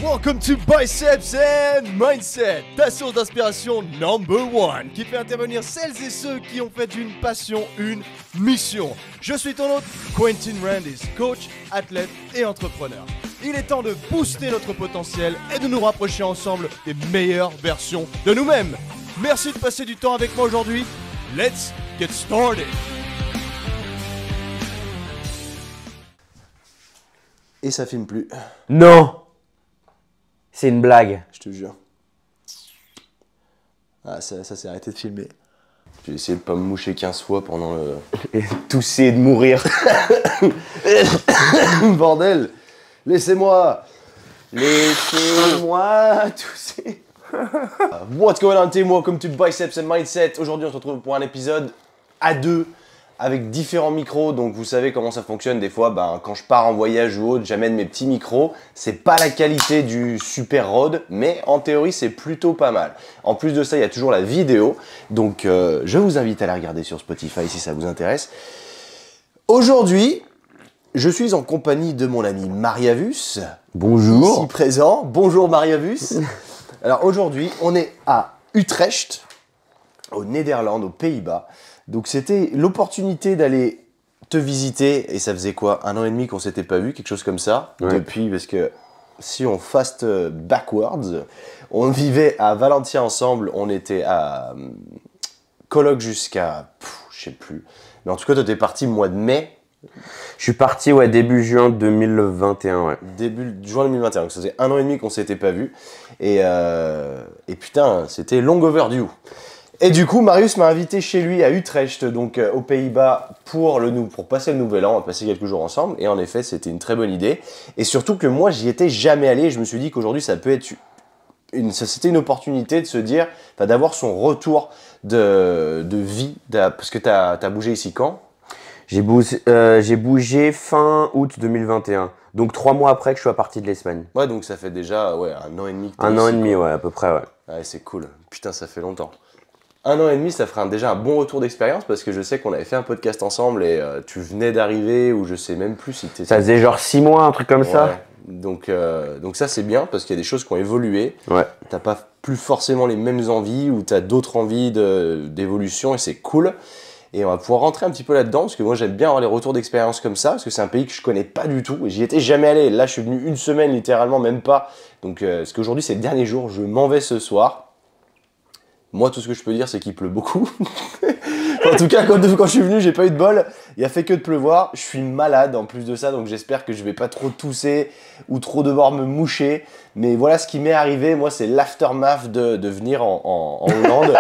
Welcome to Biceps and Mindset, ta source d'inspiration number one, qui fait intervenir celles et ceux qui ont fait d'une passion une mission. Je suis ton hôte, Quentin Randis, coach, athlète et entrepreneur. Il est temps de booster notre potentiel et de nous rapprocher ensemble des meilleures versions de nous-mêmes. Merci de passer du temps avec moi aujourd'hui. Let's get started. Et ça filme plus. Non! C'est une blague. Je te jure. Ah, ça s'est arrêté de filmer. J'ai essayé de pas me moucher 15 fois pendant le... Et tousser et de mourir. Bordel! Laissez-moi tousser. What's going on team? Welcome to Biceps and Mindset. Aujourd'hui on se retrouve pour un épisode à deux avec différents micros. Donc vous savez comment ça fonctionne. Des fois quand je pars en voyage ou autre, j'amène mes petits micros. C'est pas la qualité du Super Rode, mais en théorie c'est plutôt pas mal. En plus de ça, il y a toujours la vidéo. Donc je vous invite à la regarder sur Spotify si ça vous intéresse. Aujourd'hui, je suis en compagnie de mon ami Mariavus. Bonjour. Ici présent. Bonjour Mariavus. Alors aujourd'hui, on est à Utrecht, aux Néderlandes, aux Pays-Bas. Donc c'était l'opportunité d'aller te visiter. Et ça faisait quoi, 1 an et demi qu'on s'était pas vu, quelque chose comme ça. Ouais. Depuis, parce que si on fast backwards, on vivait à Valencia ensemble. On était à coloc jusqu'à, je sais plus. Mais en tout cas, toi t'es parti mois de mai. Je suis parti début juin 2021. Ouais. Début juin 2021, donc ça faisait 1 an et demi qu'on s'était pas vu. Et putain, c'était long overdue. Et du coup, Marius m'a invité chez lui à Utrecht, donc aux Pays-Bas, pour passer le nouvel an. On va passer quelques jours ensemble. Et en effet, c'était une très bonne idée. Et surtout que moi, j'y étais jamais allé. Je me suis dit qu'aujourd'hui, ça peut être c'était une opportunité de se dire, d'avoir son retour de vie. Parce que t'as bougé ici quand ? J'ai bougé fin août 2021. Donc 3 mois après que je sois parti de l'Espagne. Ouais, donc ça fait déjà 1 an et demi que t'es 1 an et ici, demi, quoi. ouais, à peu près, ouais. Ouais, c'est cool. Putain, ça fait longtemps. 1 an et demi, ça ferait déjà un bon retour d'expérience parce que je sais qu'on avait fait un podcast ensemble et tu venais d'arriver ou je sais même plus si t'étais... Ça faisait genre 6 mois, un truc comme ça. Ouais. Donc ça, c'est bien parce qu'il y a des choses qui ont évolué. Ouais. T'as pas plus forcément les mêmes envies ou t'as d'autres envies d'évolution et c'est cool. Et on va pouvoir rentrer un petit peu là-dedans parce que moi, j'aime bien avoir les retours d'expérience comme ça parce que c'est un pays que je connais pas du tout. J'y étais jamais allé. Là, je suis venu 1 semaine, littéralement, même pas. Donc, parce qu'aujourd'hui, c'est le dernier jour. Je m'en vais ce soir. Moi, tout ce que je peux dire, c'est qu'il pleut beaucoup. En tout cas, quand je suis venu, j'ai pas eu de bol. Il a fait que de pleuvoir. Je suis malade en plus de ça, donc j'espère que je vais pas trop tousser ou trop devoir me moucher. Mais voilà ce qui m'est arrivé. Moi, c'est l'aftermath de venir en Hollande.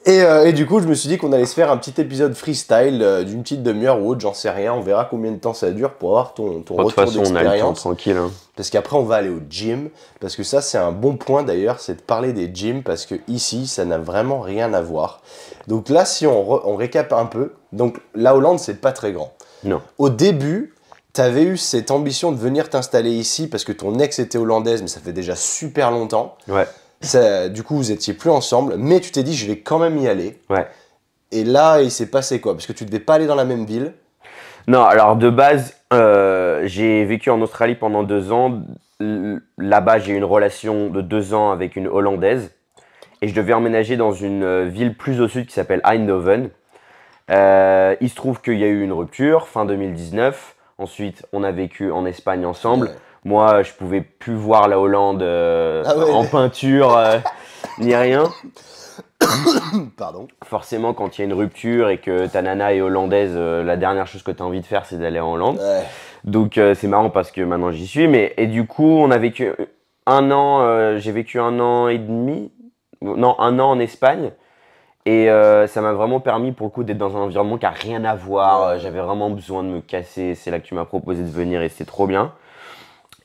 Et du coup, je me suis dit qu'on allait se faire un petit épisode freestyle d'une petite demi-heure ou autre, j'en sais rien. On verra combien de temps ça dure pour avoir ton retour De toute façon, on a le temps d'expérience. tranquille. Hein. Parce qu'après, on va aller au gym. Parce que ça, c'est un bon point d'ailleurs, c'est de parler des gyms. Parce que ici, ça n'a vraiment rien à voir. Donc là, si on récap un peu. Donc la Hollande, c'est pas très grand. Non. Au début, tu avais eu cette ambition de venir t'installer ici parce que ton ex était hollandaise, mais ça fait déjà super longtemps. Ouais. Du coup, vous étiez plus ensemble. Mais tu t'es dit, je vais quand même y aller. Ouais. Et là, il s'est passé quoi? Parce que tu ne devais pas aller dans la même ville. Non, alors de base, j'ai vécu en Australie pendant 2 ans. Là-bas, j'ai eu une relation de 2 ans avec une Hollandaise. Et je devais emménager dans une ville plus au sud qui s'appelle Eindhoven. Il se trouve qu'il y a eu une rupture fin 2019. Ensuite, on a vécu en Espagne ensemble. Ouais. Moi, je pouvais plus voir la Hollande en peinture ni rien. Pardon. Forcément, quand il y a une rupture et que ta nana est hollandaise, la dernière chose que tu as envie de faire, c'est d'aller en Hollande. Ouais. Donc, c'est marrant parce que maintenant j'y suis. Et du coup, on a vécu 1 an, j'ai vécu 1 an et demi, non, 1 an en Espagne. Et ça m'a vraiment permis pour le coup d'être dans un environnement qui n'a rien à voir. Ouais. J'avais vraiment besoin de me casser. C'est là que tu m'as proposé de venir et c'était trop bien.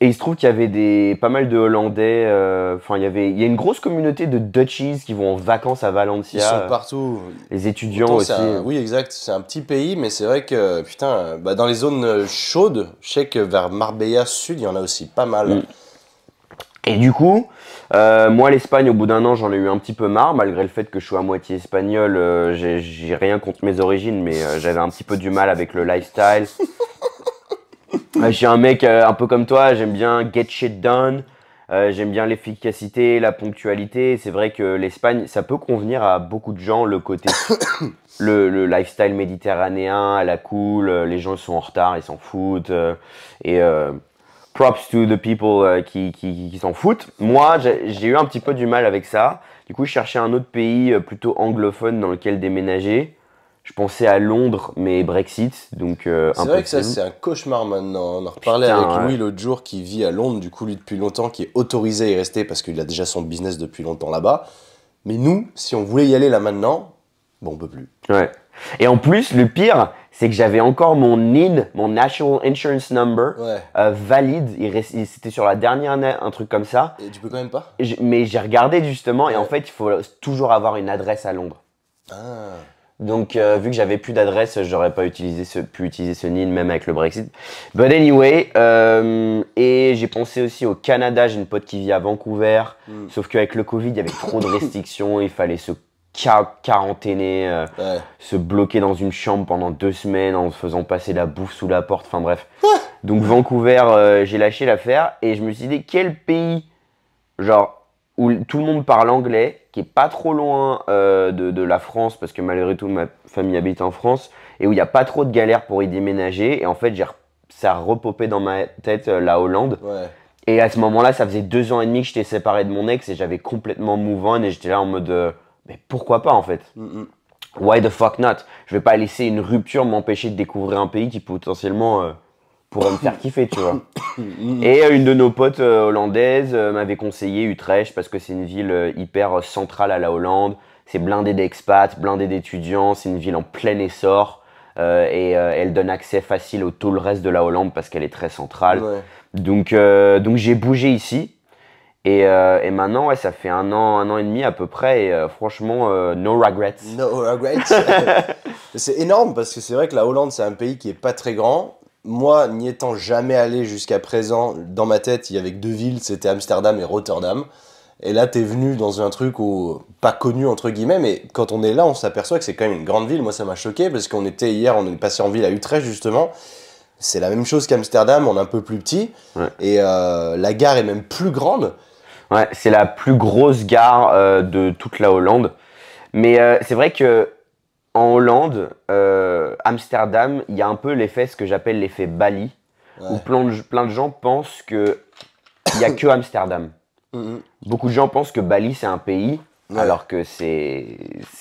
Et il se trouve qu'il y avait pas mal de Hollandais. Il y a une grosse communauté de Dutchies qui vont en vacances à Valencia. Ils sont partout. Les étudiants Autant aussi. Oui, exact. C'est un petit pays, mais c'est vrai que, putain, dans les zones chaudes, je sais que vers Marbella Sud, il y en a aussi pas mal. Et du coup, moi, l'Espagne, au bout d'1 an, j'en ai eu un petit peu marre, malgré le fait que je sois à moitié espagnol. J'ai rien contre mes origines, mais j'avais un petit peu du mal avec le lifestyle. Je suis un mec un peu comme toi, j'aime bien get shit done, j'aime bien l'efficacité, la ponctualité. C'est vrai que l'Espagne, ça peut convenir à beaucoup de gens, le côté, le lifestyle méditerranéen, à la cool, les gens sont en retard, ils s'en foutent. Et props to the people qui s'en foutent. Moi, j'ai eu un petit peu du mal avec ça. Du coup, je cherchais un autre pays plutôt anglophone dans lequel déménager. Je pensais à Londres, mais Brexit, donc C'est vrai que ça, impossible. c'est un cauchemar maintenant. On en reparlait Putain, avec ouais. Louis l'autre jour qui vit à Londres, du coup, lui depuis longtemps, qui est autorisé à y rester parce qu'il a déjà son business depuis longtemps là-bas. Mais nous, si on voulait y aller là maintenant, bon, on peut plus. Ouais. Et en plus, le pire, c'est que j'avais encore mon NIN, mon National Insurance Number, Ouais. valide. C'était sur la dernière année, un truc comme ça. Et tu peux quand même pas? Mais j'ai regardé justement, et en Ouais. fait, il faut toujours avoir une adresse à Londres. Ah. Donc, vu que j'avais plus d'adresse, j'aurais pas pu utiliser ce NIN même avec le Brexit. But anyway, et j'ai pensé aussi au Canada. J'ai une pote qui vit à Vancouver. Sauf qu'avec le Covid, il y avait trop de restrictions. Il fallait se quarantainer, Ouais. se bloquer dans une chambre pendant 2 semaines en faisant passer la bouffe sous la porte. Enfin bref. Donc Vancouver, j'ai lâché l'affaire et je me suis dit quel pays, genre où tout le monde parle anglais, qui est pas trop loin de la France, parce que malgré tout ma famille habite en France, et où il n'y a pas trop de galères pour y déménager. Et en fait, ça a repopé dans ma tête la Hollande. Ouais. Et à ce moment-là, ça faisait 2 ans et demi que j'étais séparé de mon ex et j'avais complètement move on et j'étais là en mode mais pourquoi pas en fait? Why the fuck not? Je vais pas laisser une rupture m'empêcher de découvrir un pays qui potentiellement pourrait me faire kiffer, tu vois. Et une de nos potes hollandaises m'avait conseillé Utrecht parce que c'est une ville hyper centrale à la Hollande. C'est blindé d'expats, blindé d'étudiants. C'est une ville en plein essor. Et elle donne accès facile au tout le reste de la Hollande parce qu'elle est très centrale. Ouais. Donc j'ai bougé ici. Et maintenant, ouais, ça fait un an et demi à peu près. Et franchement, no regrets. No regrets. C'est énorme parce que c'est vrai que la Hollande, c'est un pays qui est pas très grand. Moi, n'y étant jamais allé jusqu'à présent, dans ma tête, il y avait que 2 villes, c'était Amsterdam et Rotterdam. Et là, t'es venu dans un truc pas connu, entre guillemets, mais quand on est là, on s'aperçoit que c'est quand même une grande ville. Moi, ça m'a choqué parce qu'on était hier, on est passé en ville à Utrecht, justement. C'est la même chose qu'Amsterdam, on est un peu plus petit. Ouais. Et la gare est même plus grande. Ouais, c'est la plus grosse gare de toute la Hollande. Mais c'est vrai que en Hollande, Amsterdam, il y a un peu l'effet, ce que j'appelle l'effet Bali, où plein de gens pensent que il y a que Amsterdam. Beaucoup de gens pensent que Bali c'est un pays, alors que c'est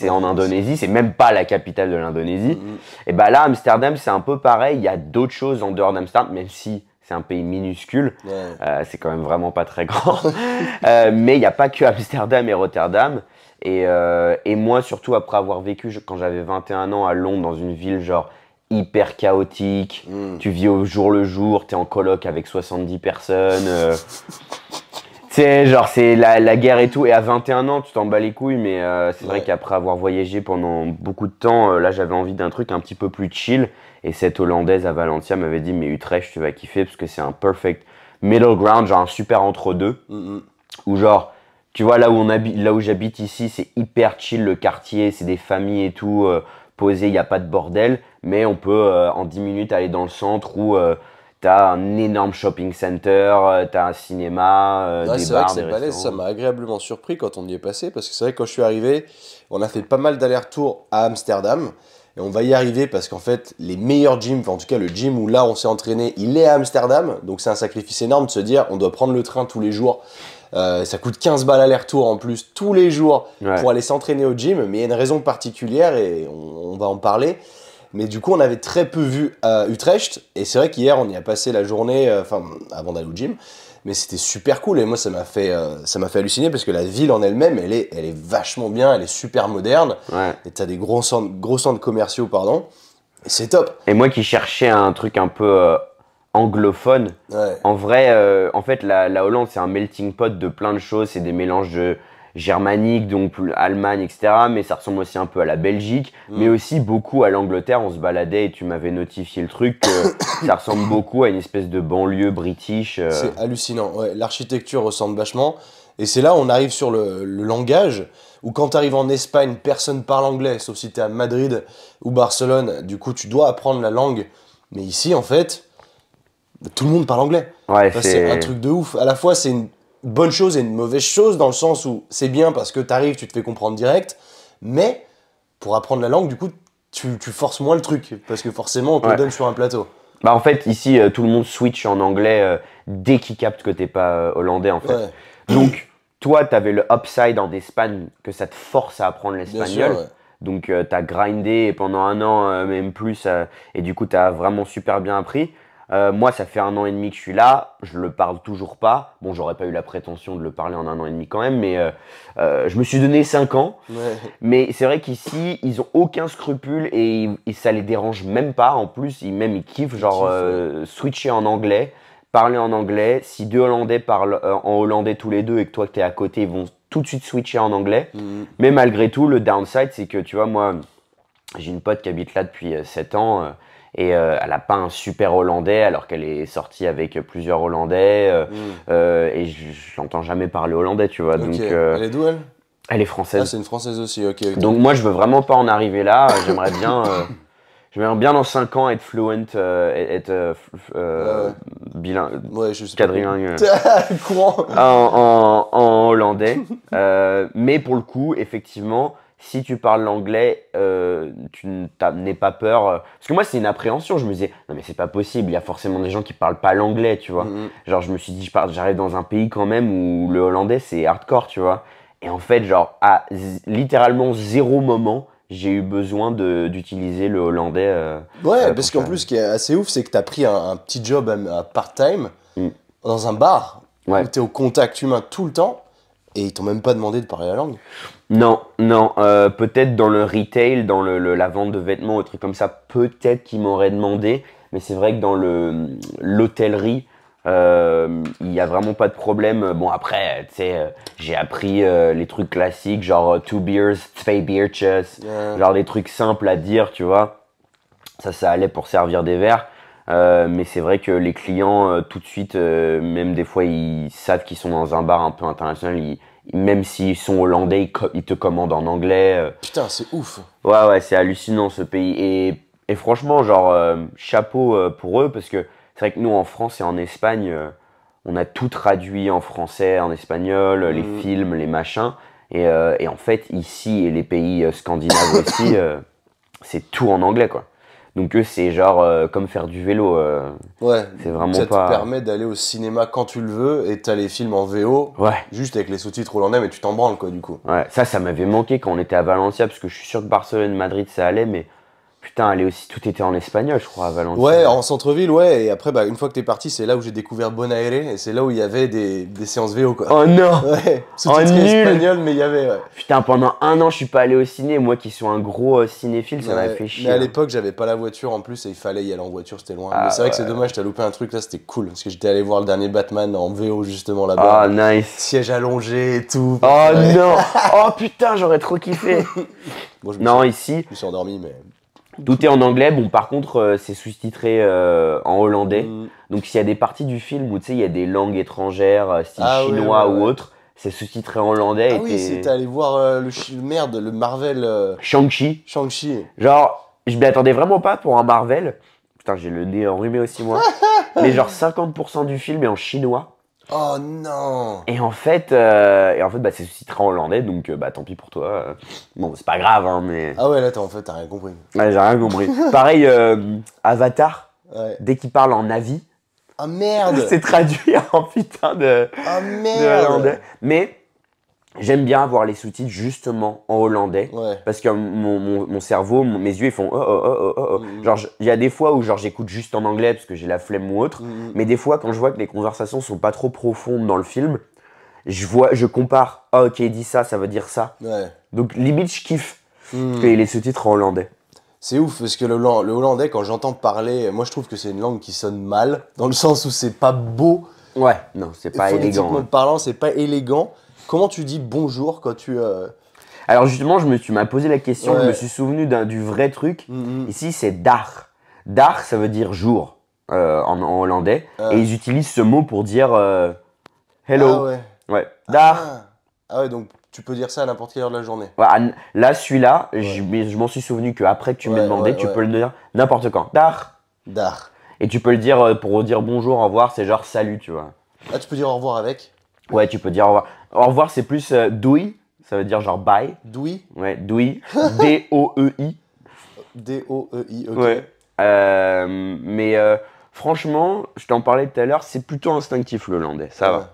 en Indonésie, c'est même pas la capitale de l'Indonésie. Et bah là, Amsterdam, c'est un peu pareil. Il y a d'autres choses en dehors d'Amsterdam, même si c'est un pays minuscule. Ouais. C'est quand même vraiment pas très grand. Mais il n'y a pas que Amsterdam et Rotterdam. Et moi, surtout après avoir vécu quand j'avais 21 ans à Londres, dans une ville genre hyper chaotique, tu vis au jour le jour, t'es en coloc avec 70 personnes. Tu sais, genre c'est la guerre et tout. Et à 21 ans, tu t'en bats les couilles. Mais c'est vrai qu'après avoir voyagé pendant beaucoup de temps, là j'avais envie d'un truc un petit peu plus chill. Et cette Hollandaise à Valencia m'avait dit mais Utrecht tu vas kiffer parce que c'est un perfect middle ground, genre un super entre-deux. Où genre, tu vois là où j'habite ici, c'est hyper chill le quartier, c'est des familles et tout, posées, il n'y a pas de bordel. Mais on peut en 10 minutes aller dans le centre où t'as un énorme shopping center, t'as un cinéma, Ouais, des c'est vrai bars, que des c'est balèze, ça restaurants. m'a agréablement surpris quand on y est passé, parce que c'est vrai que quand je suis arrivé, on a fait pas mal d'allers-retours à Amsterdam, et on va y arriver parce qu'en fait, les meilleurs gyms, enfin en tout cas le gym où là on s'est entraîné, il est à Amsterdam, donc c'est un sacrifice énorme de se dire on doit prendre le train tous les jours, ça coûte 15 balles aller-retour en plus tous les jours pour aller s'entraîner au gym, mais il y a une raison particulière et on va en parler. Mais du coup, on avait très peu vu Utrecht. Et c'est vrai qu'hier, on y a passé la journée, avant d'aller au gym. Mais c'était super cool. Et moi, ça m'a fait halluciner parce que la ville en elle-même, elle est vachement bien. Elle est super moderne. Ouais. Et t'as des gros centres commerciaux, pardon. Et c'est top. Et moi qui cherchais un truc un peu anglophone, Ouais. en vrai, en fait, la Hollande, c'est un melting pot de plein de choses. C'est des mélanges de germanique, donc Allemagne, etc. Mais ça ressemble aussi un peu à la Belgique, mais aussi beaucoup à l'Angleterre. On se baladait et tu m'avais notifié le truc que ça ressemble beaucoup à une espèce de banlieue british. C'est hallucinant. Ouais, l'architecture ressemble vachement. Et c'est là où on arrive sur le langage, où quand tu arrives en Espagne, personne parle anglais, sauf si tu es à Madrid ou Barcelone. Du coup, tu dois apprendre la langue. Mais ici, en fait, tout le monde parle anglais. Ouais, Enfin, c'est un truc de ouf. À la fois, c'est une bonne chose et une mauvaise chose, dans le sens où c'est bien parce que t'arrives, tu te fais comprendre direct, mais pour apprendre la langue, du coup, tu forces moins le truc, parce que forcément, on te le donne sur un plateau. Bah en fait, ici, tout le monde switch en anglais dès qu'il capte que t'es pas hollandais, en fait. Ouais. Donc, toi, t'avais le upside en Espagne, que ça te force à apprendre Bien l'espagnol. sûr, ouais. Donc, t'as grindé pendant un an, même plus, et du coup, t'as vraiment super bien appris. Moi, ça fait 1 an et demi que je suis là, je le parle toujours pas. Bon, j'aurais pas eu la prétention de le parler en 1 an et demi quand même, mais je me suis donné 5 ans. Ouais. Mais c'est vrai qu'ici, ils ont aucun scrupule et ça les dérange même pas. En plus, ils kiffent, genre, switcher en anglais, parler en anglais. Si 2 Hollandais parlent en hollandais tous les deux et que toi, que t'es à côté, ils vont tout de suite switcher en anglais. Mais malgré tout, le downside, c'est que, tu vois, moi, j'ai une pote qui habite là depuis 7 ans et elle a pas un super hollandais alors qu'elle est sortie avec plusieurs hollandais et je l'entends jamais parler hollandais, tu vois. Ok. Donc, Elle est d'où, elle? elle est Ah, française. c'est une française aussi, ok. Donc moi, je veux vraiment pas en arriver là. J'aimerais bien dans 5 ans être fluent, être bilingue, Ouais, je sais pas. quadrilingue Courant. en hollandais. Mais pour le coup, effectivement, si tu parles l'anglais, tu n'aie pas peur. Parce que moi, c'est une appréhension. Je me disais, non mais c'est pas possible, il y a forcément des gens qui parlent pas l'anglais, tu vois. Genre, je me suis dit, j'arrive dans un pays quand même où le hollandais, c'est hardcore, tu vois. Et en fait, genre, à littéralement 0 moment, j'ai eu besoin d'utiliser le hollandais. Ouais, parce pour qu'en ça. plus, ce qui est assez ouf, c'est que t'as pris un petit job à part-time dans un bar Ouais. où t'es au contact humain tout le temps et ils t'ont même pas demandé de parler la langue. Non, peut-être dans le retail, dans la vente de vêtements, ou trucs comme ça, peut-être qu'ils m'auraient demandé, mais c'est vrai que dans l'hôtellerie, il y a vraiment pas de problème. Bon après, tu sais, j'ai appris les trucs classiques, genre 2 beers, 2 biertjes, genre des trucs simples à dire, tu vois. Ça allait pour servir des verres. Mais c'est vrai que les clients, tout de suite, même des fois, ils savent qu'ils sont dans un bar un peu international, même s'ils sont hollandais, ils te commandent en anglais. Putain, c'est ouf. Ouais, c'est hallucinant ce pays. Et franchement, genre, chapeau pour eux, parce que c'est vrai que nous, en France et en Espagne, on a tout traduit en français, en espagnol, les films, les machins. Et en fait, ici, et les pays scandinaves aussi, c'est tout en anglais, quoi. Donc eux, c'est genre comme faire du vélo. Ouais, c'est vraiment ça pas... te permet d'aller au cinéma quand tu le veux et t'as les films en VO, Ouais. juste avec les sous-titres hollandais, mais tu t'en branles quoi du coup. Ouais, ça m'avait manqué quand on était à Valencia, parce que je suis sûr que Barcelone, Madrid, ça allait, mais putain, aller aussi, tout était en espagnol, je crois, à Valencia. Ouais, en centre-ville, ouais, et après, bah, une fois que t'es parti, c'est là où j'ai découvert Bonaire, et c'est là où il y avait des séances VO quoi. Oh non. Ouais, sous-titré nul. espagnol, mais il y avait, ouais. Putain, pendant 1 an, je suis pas allé au ciné. Moi qui suis un gros cinéphile, ça m'avait fait chier. Mais à l'époque, j'avais pas la voiture en plus, et il fallait y aller en voiture, c'était loin. Ah, mais c'est vrai que c'est ouais. dommage, t'as loupé un truc là, c'était cool, parce que j'étais allé voir le dernier Batman en VO justement là-bas. Ah, nice. Siège allongé et tout. Oh Ouais. non. Oh putain, j'aurais trop kiffé. Bon, je me Non, suis- ici, je me suis endormi, mais. tout est en anglais. Bon, par contre, c'est sous-titré en hollandais. Mm. Donc, s'il y a des parties du film où tu sais, il y a des langues étrangères, style Ah, ouais, chinois ouais, ou ouais. autre, c'est sous-titré en hollandais. Ah et oui, t'es- c'était allé voir le Marvel Shang-Chi. Shang-Chi. Genre, je m'y attendais vraiment pas pour un Marvel. Putain, j'ai le nez enrhumé aussi, moi. Mais genre, 50% du film est en chinois. Oh non. Et en fait, bah, c'est sous-titré en hollandais, donc bah, tant pis pour toi. Bon, c'est pas grave, hein, mais. Ah ouais, là, en fait, t'as rien compris. Ouais, j'ai rien compris. Pareil, Avatar, Ouais. dès qu'il parle en avis, Ah merde. c'est traduit en putain de Ah hollandais. merde. Mais j'aime bien avoir les sous-titres justement en hollandais. Ouais. Parce que mon cerveau, mes yeux, ils font oh. Genre, il y a des fois où genre j'écoute juste en anglais parce que j'ai la flemme ou autre. Mais des fois, quand je vois que les conversations sont pas trop profondes dans le film, je compare. Ah, ok, il dit ça, ça veut dire ça. Ouais. Donc, limite, je kiffe qu'il y ait les sous-titres en hollandais. C'est ouf parce que le hollandais, quand j'entends parler, moi je trouve que c'est une langue qui sonne mal, dans le sens où c'est pas beau. Ouais, non, c'est pas élégant. Phonétiquement Hein. parlant, c'est pas élégant. Comment tu dis bonjour quand tu. Alors, justement, tu m'as posé la question, Ouais. je me suis souvenu du vrai truc. Ici, c'est dag. Dag, ça veut dire jour en hollandais. Et ils utilisent ce mot pour dire hello. Ah ouais. Ouais. Dag. Ah ouais, donc tu peux dire ça à n'importe quelle heure de la journée. Voilà, là, celui-là, je m'en suis souvenu qu'après que tu m'as demandé, tu peux le dire n'importe quand. Dag. Dar. Et tu peux le dire pour dire bonjour, au revoir, c'est genre salut, tu vois. Ah, tu peux dire au revoir avec? Ouais, tu peux dire au revoir. Au revoir, c'est plus doui, ça veut dire genre bye. Doui? Ouais, doui. D-O-E-I. D-O-E-I, ok. Ouais. Mais franchement, je t'en parlais tout à l'heure, c'est plutôt instinctif le hollandais, ça Ouais. va.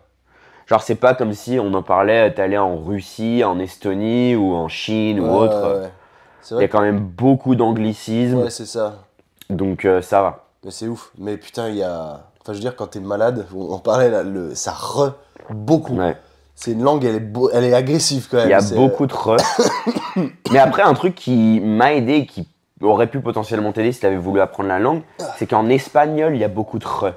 Genre, c'est pas comme si on en parlait, t'allais en Russie, en Estonie ou en Chine ou autre. Ouais. C'est Il y a vrai quand même beaucoup que... d'anglicismes, Ouais, c'est ça. donc ça va. Mais c'est ouf. Mais putain, il y a... Enfin, je veux dire, quand t'es malade, on en parlait là, ça beaucoup. Ouais. C'est une langue, elle est agressive quand même. Il y a c'est- beaucoup de re. Mais après, un truc qui m'a aidé, qui aurait pu potentiellement t'aider si t'avais voulu apprendre la langue, c'est qu'en espagnol, il y a beaucoup de re.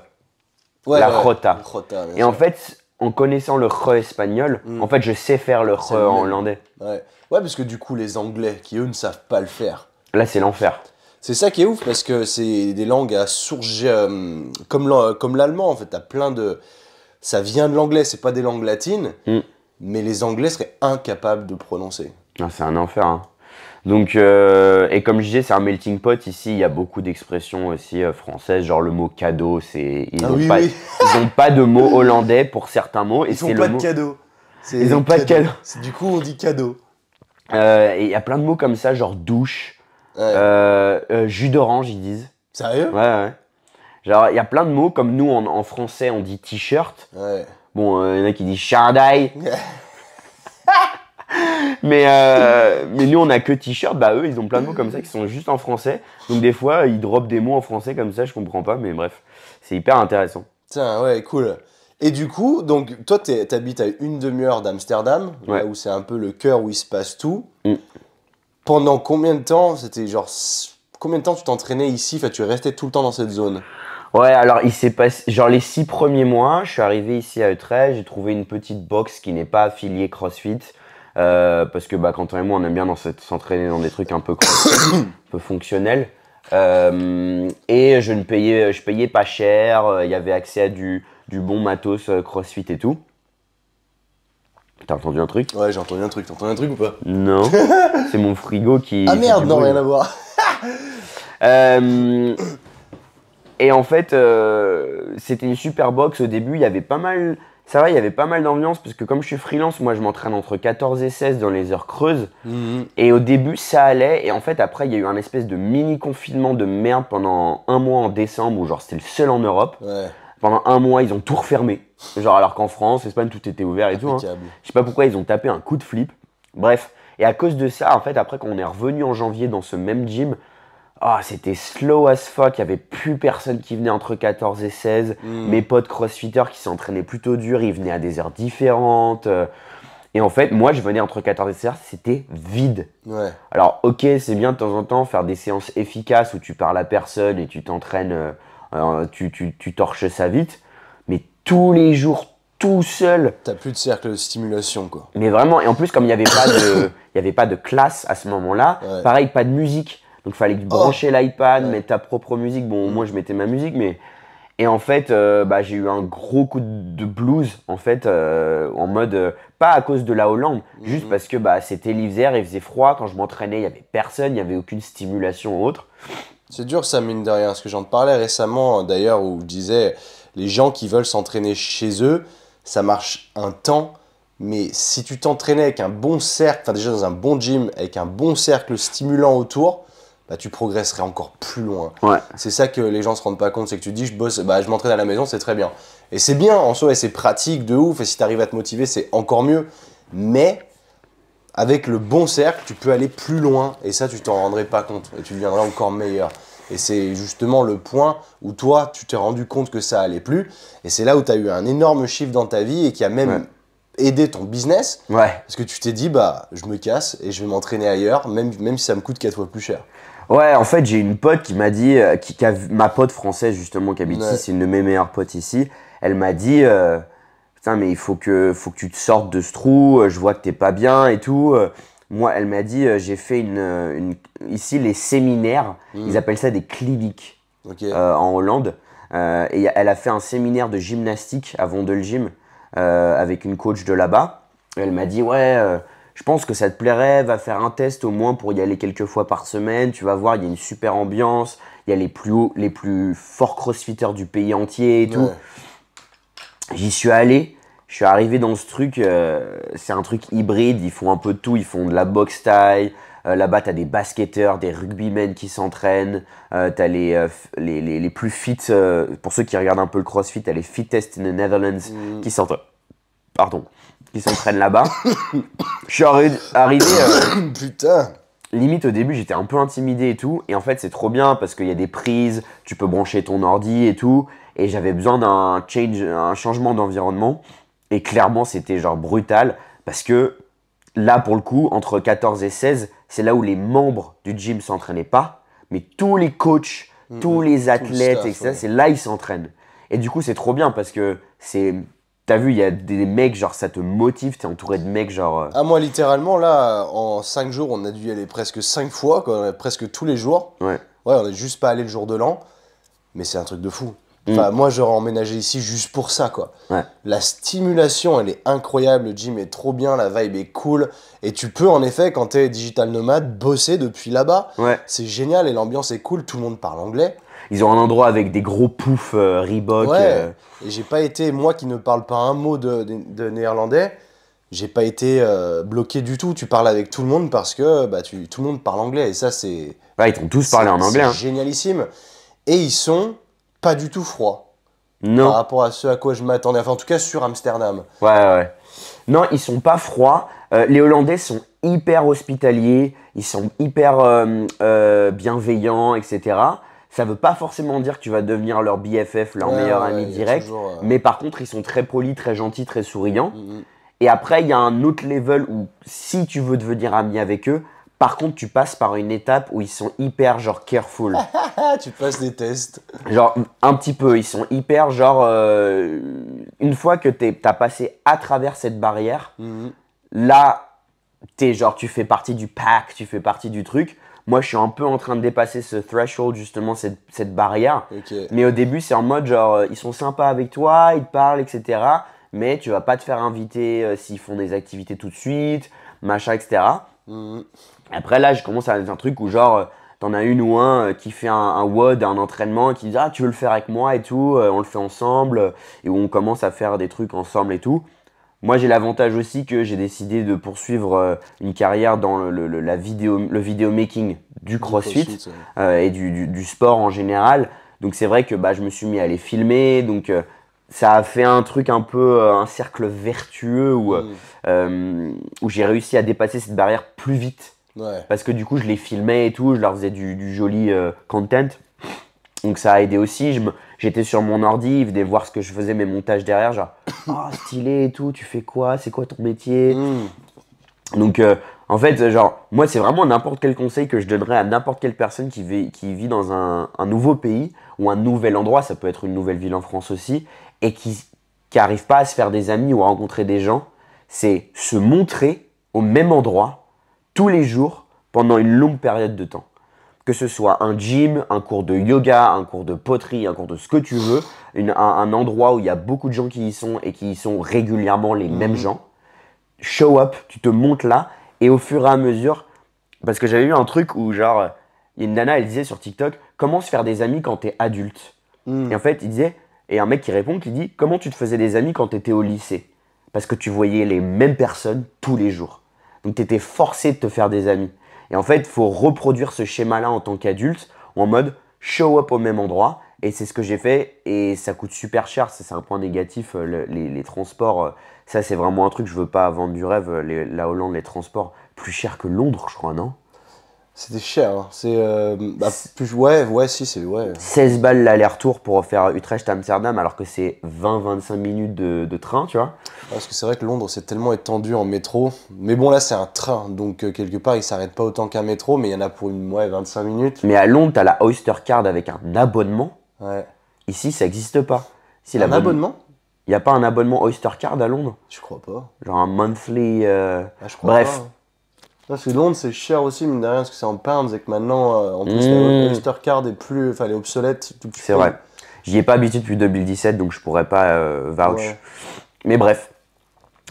Ouais, la ouais. jota. Jota, bien Et en sûr. fait, en connaissant le re espagnol, en fait, je sais faire le C'est re le en même. hollandais. Ouais. Ouais, parce que du coup, les Anglais, qui eux ne savent pas le faire. Là, c'est l'enfer. C'est ça qui est ouf, parce que c'est des langues à source comme l'allemand, en fait. T'as plein de... Ça vient de l'anglais, c'est pas des langues latines, mais les Anglais seraient incapables de prononcer. Ah, c'est un enfer. Hein. Donc, et comme je disais, c'est un melting pot. Ici, il y a beaucoup d'expressions aussi françaises, genre le mot cadeau. Ils n'ont pas, ils ont pas de mot hollandais pour certains mots. Ils font pas de cadeau. Ils ont pas de cadeau. Du coup, on dit cadeau. Et il y a plein de mots comme ça, genre douche, Ouais. jus d'orange, ils disent. Sérieux? Ouais, ouais. Genre, il y a plein de mots, comme nous, en français, on dit t-shirt. Ouais. Bon, il y en a qui disent chandail. mais nous, on a que t-shirt. Bah, eux, ils ont plein de mots comme ça qui sont juste en français. Donc, des fois, ils dropent des mots en français comme ça, je comprends pas. Mais bref, c'est hyper intéressant. Tiens, ouais, cool. Et du coup, donc, toi, t'habites à une demi-heure d'Amsterdam, Ouais. là où c'est un peu le cœur où il se passe tout. Mm. Pendant combien de temps, c'était genre, combien de temps tu t'entraînais ici? Enfin, tu restais tout le temps dans cette zone? Ouais, alors il s'est passé, genre les 6 premiers mois, je suis arrivé ici à Utrecht, j'ai trouvé une petite box qui n'est pas affiliée CrossFit, parce que bah, Quentin et moi on aime bien s'entraîner dans des trucs un peu CrossFit, un peu fonctionnels, et je payais pas cher, il y avait accès à du bon matos CrossFit et tout. T'as entendu un truc? Ouais, j'ai entendu un truc. T'as entendu un truc ou pas? Non, c'est mon frigo qui... Ah fait merde, du non, bruit. rien à voir. Et en fait, c'était une super box au début. Il y avait pas mal, ça va, il y avait pas mal d'ambiance parce que comme je suis freelance, moi je m'entraîne entre 14 et 16 dans les heures creuses. Mhm. Et au début, ça allait. Et en fait, après, il y a eu un espèce de mini confinement de merde pendant un mois en décembre où genre c'était le seul en Europe. Ouais, Pendant un mois, ils ont tout refermé. Genre alors qu'en France, Espagne, tout était ouvert et tout. Hein. impeccable. Je sais pas pourquoi ils ont tapé un coup de flip. Bref. Et à cause de ça, en fait, après quand on est revenu en janvier dans ce même gym, c'était slow as fuck, il n'y avait plus personne qui venait entre 14 et 16. Mes potes crossfitters qui s'entraînaient plutôt dur, ils venaient à des heures différentes. Et en fait, moi, je venais entre 14 et 16, c'était vide. Ouais. Alors, ok, c'est bien de temps en temps faire des séances efficaces où tu parles à personne et tu t'entraînes, tu torches ça vite. Mais tous les jours, tout seul, T'as plus de cercle de stimulation, quoi. mais vraiment, et en plus, comme il n'y avait pas de classe à ce moment-là, Ouais. pareil, pas de musique. Donc, il fallait brancher l'iPad, Ouais. mettre ta propre musique. Bon, moi, je mettais ma musique, mais. Et en fait, j'ai eu un gros coup de blues, en fait, en mode. Pas à cause de la Hollande, juste parce que c'était l'hiver, il faisait froid. Quand je m'entraînais, il n'y avait personne, il n'y avait aucune stimulation autre. C'est dur ça, mine de rien, parce que j'en parlais récemment d'ailleurs où je disais les gens qui veulent s'entraîner chez eux, ça marche un temps, mais si tu t'entraînais avec un bon cercle, enfin déjà dans un bon gym, avec un bon cercle stimulant autour, tu progresserais encore plus loin. Ouais. C'est ça que les gens se rendent pas compte, c'est que tu dis je bosse, je m'entraîne à la maison, c'est très bien. Et c'est bien en soi, et c'est pratique de ouf, et si tu arrives à te motiver, c'est encore mieux. Mais avec le bon cercle, tu peux aller plus loin, et ça, tu t'en rendrais pas compte, et tu deviendrais encore meilleur. Et c'est justement le point où toi, tu t'es rendu compte que ça allait plus, et c'est là où tu as eu un énorme chiffre dans ta vie, et qui a même aidé ton business, Ouais. parce que tu t'es dit, je me casse, et je vais m'entraîner ailleurs, même si ça me coûte 4 fois plus cher. Ouais, en fait, j'ai une pote qui m'a dit, ma pote française justement qui habite Ouais. ici, c'est une de mes meilleures potes ici, elle m'a dit, putain, mais il faut que tu te sortes de ce trou, je vois que t'es pas bien et tout. Moi, elle m'a dit, j'ai fait ici les séminaires, ils appellent ça des cliniques Ok. en Hollande. Et elle a fait un séminaire de gymnastique à Vondelgym avec une coach de là-bas. Et elle m'a dit, ouais, je pense que ça te plairait, va faire un test au moins pour y aller quelques fois par semaine. Tu vas voir, il y a une super ambiance, Il y a les plus forts crossfitters du pays entier et tout. J'y suis allé. Je suis arrivé dans ce truc, c'est un truc hybride, ils font un peu de tout, ils font de la boxe thaï, là-bas t'as des basketteurs, des rugbymen qui s'entraînent, t'as les plus fit, pour ceux qui regardent un peu le crossfit, t'as les fittest in the Netherlands qui s'entraînent là-bas. Je suis arrivé, Putain. limite au début j'étais un peu intimidé et tout, et en fait c'est trop bien parce qu'il y a des prises, tu peux brancher ton ordi et tout, et j'avais besoin un changement d'environnement. Et clairement, c'était genre brutal parce que là, pour le coup, entre 14 et 16, c'est là où les membres du gym s'entraînaient pas, mais tous les coachs, tous les athlètes, staff, etc., c'est là ils s'entraînent. Et du coup, c'est trop bien parce que t'as vu, il y a des mecs, genre ça te motive, t'es entouré de mecs, genre. Ah, moi, littéralement, là, en 5 jours, on a dû y aller presque 5 fois, quoi, presque tous les jours. Ouais. Ouais, on n'est juste pas allé le jour de l'an, mais c'est un truc de fou. Enfin, moi, j'aurais emménagé ici juste pour ça, quoi. Ouais. La stimulation, elle est incroyable, le gym est trop bien, la vibe est cool. Et tu peux, en effet, quand t'es digital nomade, bosser depuis là-bas. Ouais. C'est génial et l'ambiance est cool, tout le monde parle anglais. Ils ont un endroit avec des gros poufs Reebok. Ouais. Et j'ai pas été, moi qui ne parle pas un mot de néerlandais, j'ai pas été bloqué du tout. Tu parles avec tout le monde parce que tout le monde parle anglais. Et ça, c'est. Ouais, ils t'ont tous parlé en anglais. C'est génialissime. Et ils sont pas du tout froids. Non. Par rapport à ce à quoi je m'attendais. Enfin, en tout cas, sur Amsterdam. Ouais. Non, ils sont pas froids. Les Hollandais sont hyper hospitaliers, ils sont hyper bienveillants, etc. Ça veut pas forcément dire que tu vas devenir leur BFF, leur meilleur ami direct. Toujours, mais par contre, ils sont très polis, très gentils, très souriants. Et après, il y a un autre level où si tu veux devenir ami avec eux, par contre, tu passes par une étape où ils sont hyper genre careful. Tu passes des tests. Genre, un petit peu, ils sont hyper genre... une fois que t'as passé à travers cette barrière, là, tu fais partie du pack, tu fais partie du truc. Moi, je suis un peu en train de dépasser ce threshold, justement, cette barrière. Okay. Mais au début, c'est en mode genre, ils sont sympas avec toi, ils te parlent, etc. Mais tu vas pas te faire inviter s'ils font des activités tout de suite, machin, etc. Après, là, je commence à être un truc où genre, t'en as une ou un qui fait un WOD, un entraînement, et qui dit « Ah, tu veux le faire avec moi et tout, on le fait ensemble. » Et où on commence à faire des trucs ensemble et tout. Moi, j'ai l'avantage aussi que j'ai décidé de poursuivre une carrière dans le vidéo making du CrossFit et du sport en général. Donc, c'est vrai que je me suis mis à les filmer. Donc, ça a fait un truc un peu, un cercle vertueux où j'ai réussi à dépasser cette barrière plus vite. Ouais. Parce que du coup, je les filmais et tout, je leur faisais du joli content. Donc ça a aidé aussi. J'étais sur mon ordi, ils venaient voir ce que je faisais, mes montages derrière, genre « Oh, stylé et tout, tu fais quoi? C'est quoi ton métier ?» Donc en fait, genre, moi, c'est vraiment n'importe quel conseil que je donnerais à n'importe quelle personne qui vit dans un nouveau pays ou un nouvel endroit, ça peut être une nouvelle ville en France aussi, et qui n'arrive pas à se faire des amis ou à rencontrer des gens, c'est se montrer au même endroit tous les jours pendant une longue période de temps. Que ce soit un gym, un cours de yoga, un cours de poterie, un cours de ce que tu veux, un endroit où il y a beaucoup de gens qui y sont et qui y sont régulièrement les mêmes gens. Show up, tu te montes là et au fur et à mesure, parce que j'avais vu un truc où genre, il y a une nana, elle disait sur TikTok, comment se faire des amis quand t'es adulte. Et en fait, il disait, et un mec qui répond, qui dit, comment tu te faisais des amis quand t'étais au lycée? Parce que tu voyais les mêmes personnes tous les jours. Donc t'étais forcé de te faire des amis. Et en fait, il faut reproduire ce schéma-là en tant qu'adulte, en mode show up au même endroit. Et c'est ce que j'ai fait. Et ça coûte super cher. C'est un point négatif. Les transports, ça, c'est vraiment un truc. Je veux pas vendre du rêve. La Hollande, les transports, plus cher que Londres, je crois, non? C'était cher. Hein. Ouais, si, c'est. Ouais. 16 balles l'aller-retour pour faire Utrecht-Amsterdam, alors que c'est 20-25 minutes de train, tu vois. Parce que c'est vrai que Londres, c'est tellement étendu en métro. Mais bon, là, c'est un train. Donc, quelque part, il s'arrête pas autant qu'un métro, mais il y en a pour 25 minutes. Mais à Londres, t'as la Oyster Card avec un abonnement. Ouais. Ici, ça n'existe pas. Ici, un abonnement? Il n'y a pas un abonnement Oyster Card à Londres? Je crois pas. Genre un monthly. Je crois Bref. Pas. Parce que Londres, c'est cher aussi, mine de rien, parce que c'est en pounds et que maintenant, en plus, la Oyster Card est plus. Enfin, elle est obsolète. C'est vrai. J'y ai pas habitué depuis 2017, donc je pourrais pas vouch. Ouais. Mais bref.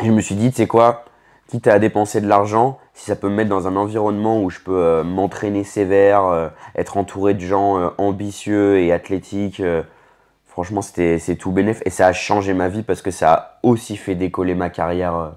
Je me suis dit, tu sais quoi, quitte à dépenser de l'argent, si ça peut me mettre dans un environnement où je peux m'entraîner sévère, être entouré de gens ambitieux et athlétiques, franchement, c'est tout bénef. Et ça a changé ma vie parce que ça a aussi fait décoller ma carrière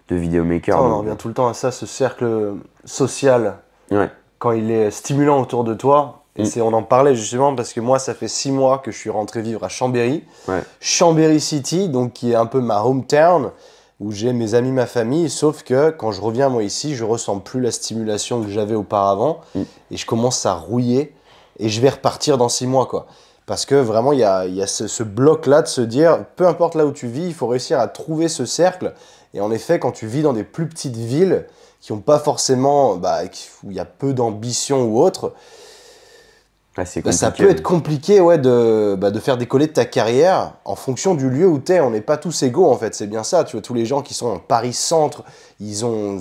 de vidéomaker. On en revient tout le temps à ça, ce cercle social, Ouais. quand il est stimulant autour de toi. Et on en parlait justement parce que moi, ça fait 6 mois que je suis rentré vivre à Chambéry. Ouais. Chambéry City, donc qui est un peu ma hometown, où j'ai mes amis, ma famille. Sauf que quand je reviens moi ici, je ressens plus la stimulation que j'avais auparavant. Et je commence à rouiller. Et je vais repartir dans 6 mois, quoi. Parce que vraiment, il y a ce bloc-là de se dire, peu importe là où tu vis, il faut réussir à trouver ce cercle. Et en effet, quand tu vis dans des plus petites villes qui n'ont pas forcément, où il y a peu d'ambition ou autre, ça peut être compliqué de faire décoller de ta carrière en fonction du lieu où tu es. On n'est pas tous égaux, en fait, c'est bien ça. Tu vois, tous les gens qui sont en Paris-Centre, ils ont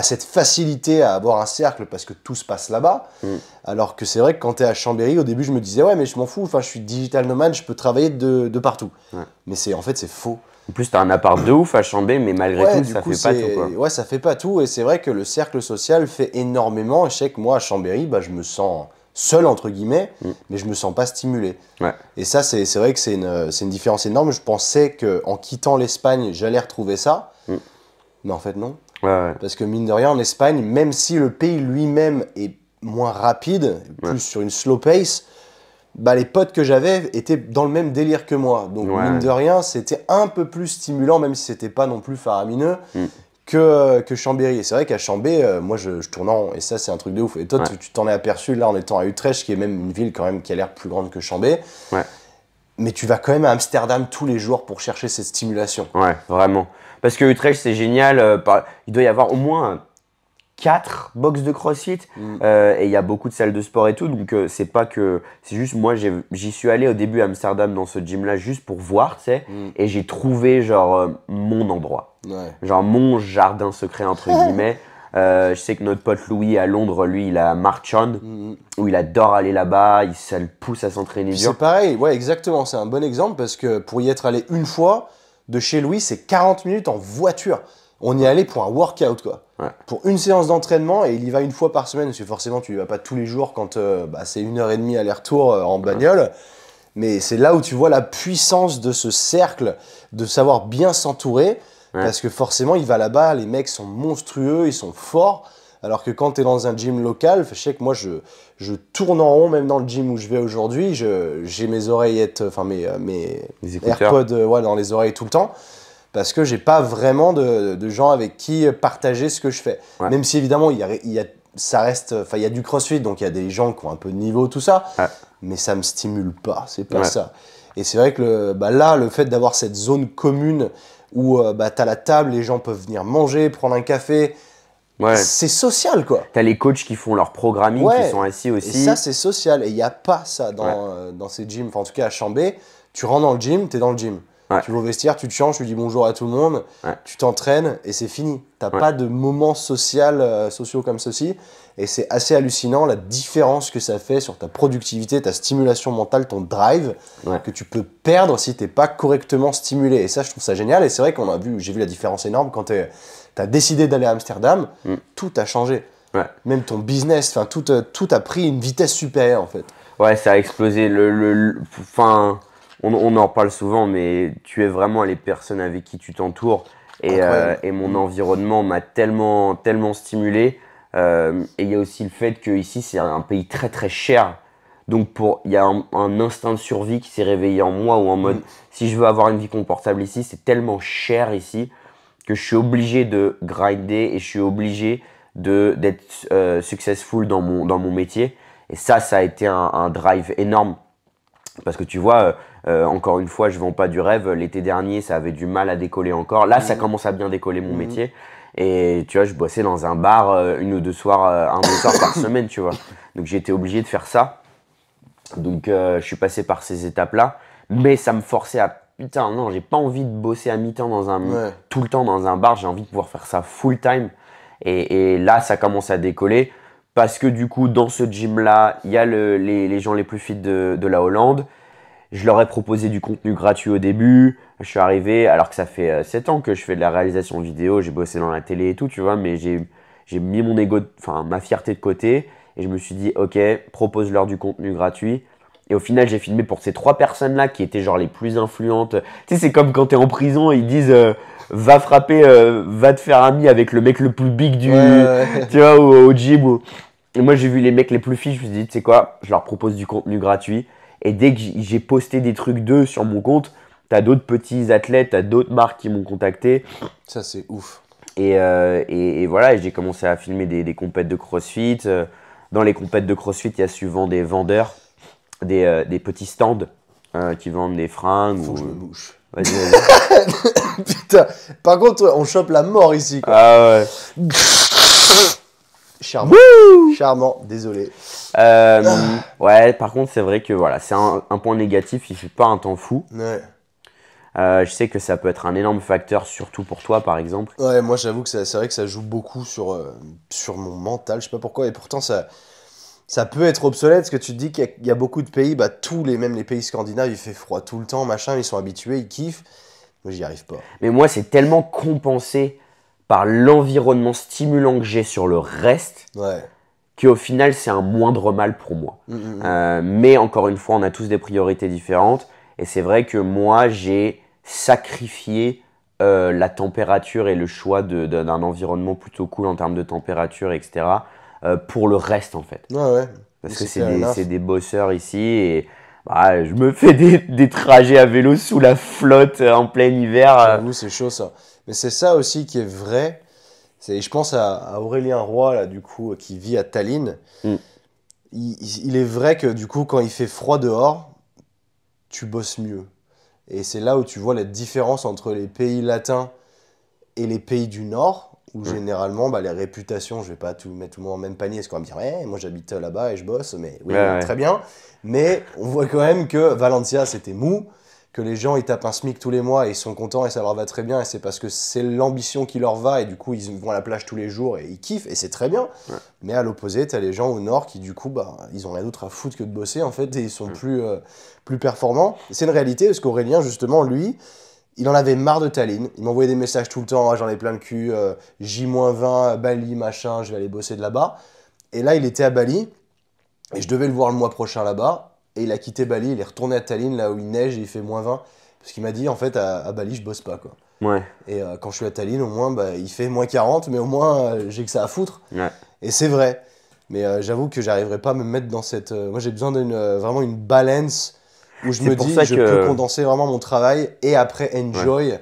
cette facilité à avoir un cercle parce que tout se passe là-bas. Alors que c'est vrai que quand tu es à Chambéry, au début, je me disais, ouais, mais je m'en fous, je suis digital nomade, je peux travailler de partout. Ouais. Mais en fait, c'est faux. En plus, tu as un appart de ouf à Chambé, mais malgré tout, ça fait pas tout, quoi. Ouais, ça fait pas tout. Et c'est vrai que le cercle social fait énormément. Je sais que moi, à Chambéry, je me sens seul, entre guillemets, mais je me sens pas stimulé. Ouais. Et ça, c'est vrai que c'est une différence énorme. Je pensais qu'en quittant l'Espagne, j'allais retrouver ça. Mais en fait, non. Ouais. Parce que mine de rien, en Espagne, même si le pays lui-même est moins rapide, plus sur une slow pace, les potes que j'avais étaient dans le même délire que moi. Donc mine de rien, c'était un peu plus stimulant, même si c'était pas non plus faramineux, que Chambéry. Et c'est vrai qu'à Chambé, moi je tourne en rond. Et ça, c'est un truc de ouf. Et toi, tu t'en es aperçu là en étant à Utrecht, qui est même une ville quand même qui a l'air plus grande que Chambé. Ouais. Mais tu vas quand même à Amsterdam tous les jours pour chercher cette stimulation. Ouais, vraiment. Parce que Utrecht, c'est génial. Il doit y avoir au moins 4 box de CrossFit et il y a beaucoup de salles de sport et tout. Donc, c'est pas que. C'est juste, moi, j'y suis allé au début à Amsterdam dans ce gym-là juste pour voir, tu sais. Et j'ai trouvé, genre, mon endroit. Ouais. Genre, mon jardin secret, entre guillemets. Je sais que notre pote Louis à Londres, lui, il a March On, où il adore aller là-bas, ça le pousse à s'entraîner dur. C'est pareil, ouais, exactement. C'est un bon exemple parce que pour y être allé une fois, de chez Louis, c'est 40 minutes en voiture. On y allait pour un workout, quoi. Ouais. Pour une séance d'entraînement et il y va une fois par semaine parce que forcément, tu y vas pas tous les jours quand c'est 1h30 aller-retour en bagnole. Ouais. Mais c'est là où tu vois la puissance de ce cercle, de savoir bien s'entourer. Ouais. Parce que forcément, il va là-bas, les mecs sont monstrueux, ils sont forts. Alors que quand tu es dans un gym local, je sais que moi, je tourne en rond, même dans le gym où je vais aujourd'hui. J'ai mes oreillettes, enfin mes AirPods dans les oreilles tout le temps. Parce que j'ai pas vraiment de gens avec qui partager ce que je fais. Ouais. Même si évidemment, ça reste, il y a du CrossFit, donc il y a des gens qui ont un peu de niveau, tout ça. Ouais. Mais ça me stimule pas, c'est pas ça. Et c'est vrai que là, le fait d'avoir cette zone commune où t'as la table, les gens peuvent venir manger, prendre un café. Ouais. C'est social, quoi. T'as les coachs qui font leur programming, qui sont assis aussi. Et ça, c'est social. Et il n'y a pas ça dans ces gyms. Enfin, en tout cas, à Chambé, tu rentres dans le gym, t'es dans le gym. Ouais. Tu vas au vestiaire, tu te changes, tu dis bonjour à tout le monde, tu t'entraînes et c'est fini. T'as pas de moments sociaux comme ceci. Et c'est assez hallucinant la différence que ça fait sur ta productivité, ta stimulation mentale, ton drive, que tu peux perdre si t'es pas correctement stimulé. Et ça, je trouve ça génial. Et c'est vrai j'ai vu la différence énorme quand t'as décidé d'aller à Amsterdam, tout a changé. Ouais. Même ton business, tout a pris une vitesse supérieure en fait. Ouais, ça a explosé. On en parle souvent, mais tu es vraiment les personnes avec qui tu t'entoures. Et mon environnement m'a tellement stimulé. Et il y a aussi le fait qu'ici, c'est un pays très très cher. Donc il y a un instinct de survie qui s'est réveillé en moi, ou en mode, si je veux avoir une vie confortable ici, c'est tellement cher ici que je suis obligé de grinder et je suis obligé d'être successful dans mon métier. Et ça a été un drive énorme. Parce que tu vois, encore une fois, je ne vends pas du rêve. L'été dernier, ça avait du mal à décoller encore. Là, ça commence à bien décoller mon métier. Et tu vois, je bossais dans un bar un ou deux soirs par semaine, tu vois. Donc, j'ai été obligé de faire ça. Donc, je suis passé par ces étapes-là. Mais ça me forçait à... Putain, non, j'ai pas envie de bosser à mi-temps tout le temps dans un bar. J'ai envie de pouvoir faire ça full time. Et là, ça commence à décoller. Parce que du coup, dans ce gym-là, il y a les gens les plus fit de la Hollande. Je leur ai proposé du contenu gratuit au début. Je suis arrivé, alors que ça fait 7 ans que je fais de la réalisation vidéo, j'ai bossé dans la télé et tout, tu vois, mais j'ai mis mon ego, enfin ma fierté de côté et je me suis dit, ok, propose-leur du contenu gratuit. Et au final, j'ai filmé pour ces 3 personnes-là qui étaient genre les plus influentes. Tu sais, c'est comme quand t'es en prison, ils disent, va frapper, va te faire ami avec le mec le plus big du, tu vois, au gym. Et moi, j'ai vu les mecs les plus filles, je me suis dit, tu sais quoi, je leur propose du contenu gratuit. Et dès que j'ai posté des trucs d'eux sur mon compte, t'as d'autres petits athlètes, t'as d'autres marques qui m'ont contacté. Ça, c'est ouf. Et voilà, et j'ai commencé à filmer des compètes de CrossFit. Dans les compètes de CrossFit, il y a souvent des vendeurs, des petits stands qui vendent des fringues. Faut que je me mouche. Vas-y, vas-y. Putain, par contre, on chope la mort ici, quoi. Ah ouais. Charmant. Charmant, désolé. Ouais, par contre, c'est vrai que voilà, c'est un point négatif, il fait pas un temps fou. Ouais. Je sais que ça peut être un énorme facteur, surtout pour toi, par exemple. Ouais, moi j'avoue que c'est vrai que ça joue beaucoup sur mon mental, je sais pas pourquoi, et pourtant ça peut être obsolète, parce que tu te dis qu'il y a beaucoup de pays, bah même les pays scandinaves, il fait froid tout le temps, machin, ils sont habitués, ils kiffent. Moi j'y arrive pas. Mais moi, c'est tellement compensé par l'environnement stimulant que j'ai sur le reste, Ouais. qu'au final, c'est un moindre mal pour moi. Mais encore une fois, on a tous des priorités différentes. Et c'est vrai que moi, j'ai sacrifié la température et le choix d'un environnement plutôt cool en termes de température, etc. Pour le reste, en fait. Ouais. Parce que c'est des bosseurs ici et bah, je me fais des trajets à vélo sous la flotte en plein hiver. J'avoue, c'est chaud ça. Mais c'est ça aussi qui est vrai. Je pense à Aurélien Roy, là, du coup, qui vit à Tallinn. Il est vrai que, du coup, quand il fait froid dehors, tu bosses mieux. Et c'est là où tu vois la différence entre les pays latins et les pays du Nord, où généralement, bah, les réputations, je vais pas mettre tout le monde en même panier, parce qu'on va me dire, ouais, moi j'habite là-bas et je bosse, mais oui, très bien. Mais on voit quand même que Valencia, c'était mou, que les gens, ils tapent un SMIC tous les mois et ils sont contents et ça leur va très bien, et c'est parce que c'est l'ambition qui leur va, et du coup, ils vont à la plage tous les jours et ils kiffent, et c'est très bien. Mais à l'opposé, t'as les gens au Nord qui, du coup, bah, ils ont rien d'autre à foutre que de bosser, en fait, et ils sont plus performants. C'est une réalité, parce qu'Aurélien, justement, lui, il en avait marre de Tallinn. Il m'envoyait des messages tout le temps, ah, j'en ai plein le cul, J-20, Bali, machin, je vais aller bosser de là-bas. Et là, il était à Bali, et je devais le voir le mois prochain là-bas. Et il a quitté Bali, il est retourné à Tallinn, là où il neige, et il fait -20. Parce qu'il m'a dit, en fait, à Bali, je bosse pas, quoi. Ouais. Et quand je suis à Tallinn, au moins, bah, il fait -40, mais au moins, j'ai que ça à foutre. Ouais. Et c'est vrai. Mais j'avoue que j'arriverai pas à me mettre dans cette... moi, j'ai besoin vraiment une balance où je me dis, je peux condenser vraiment mon travail et après enjoy.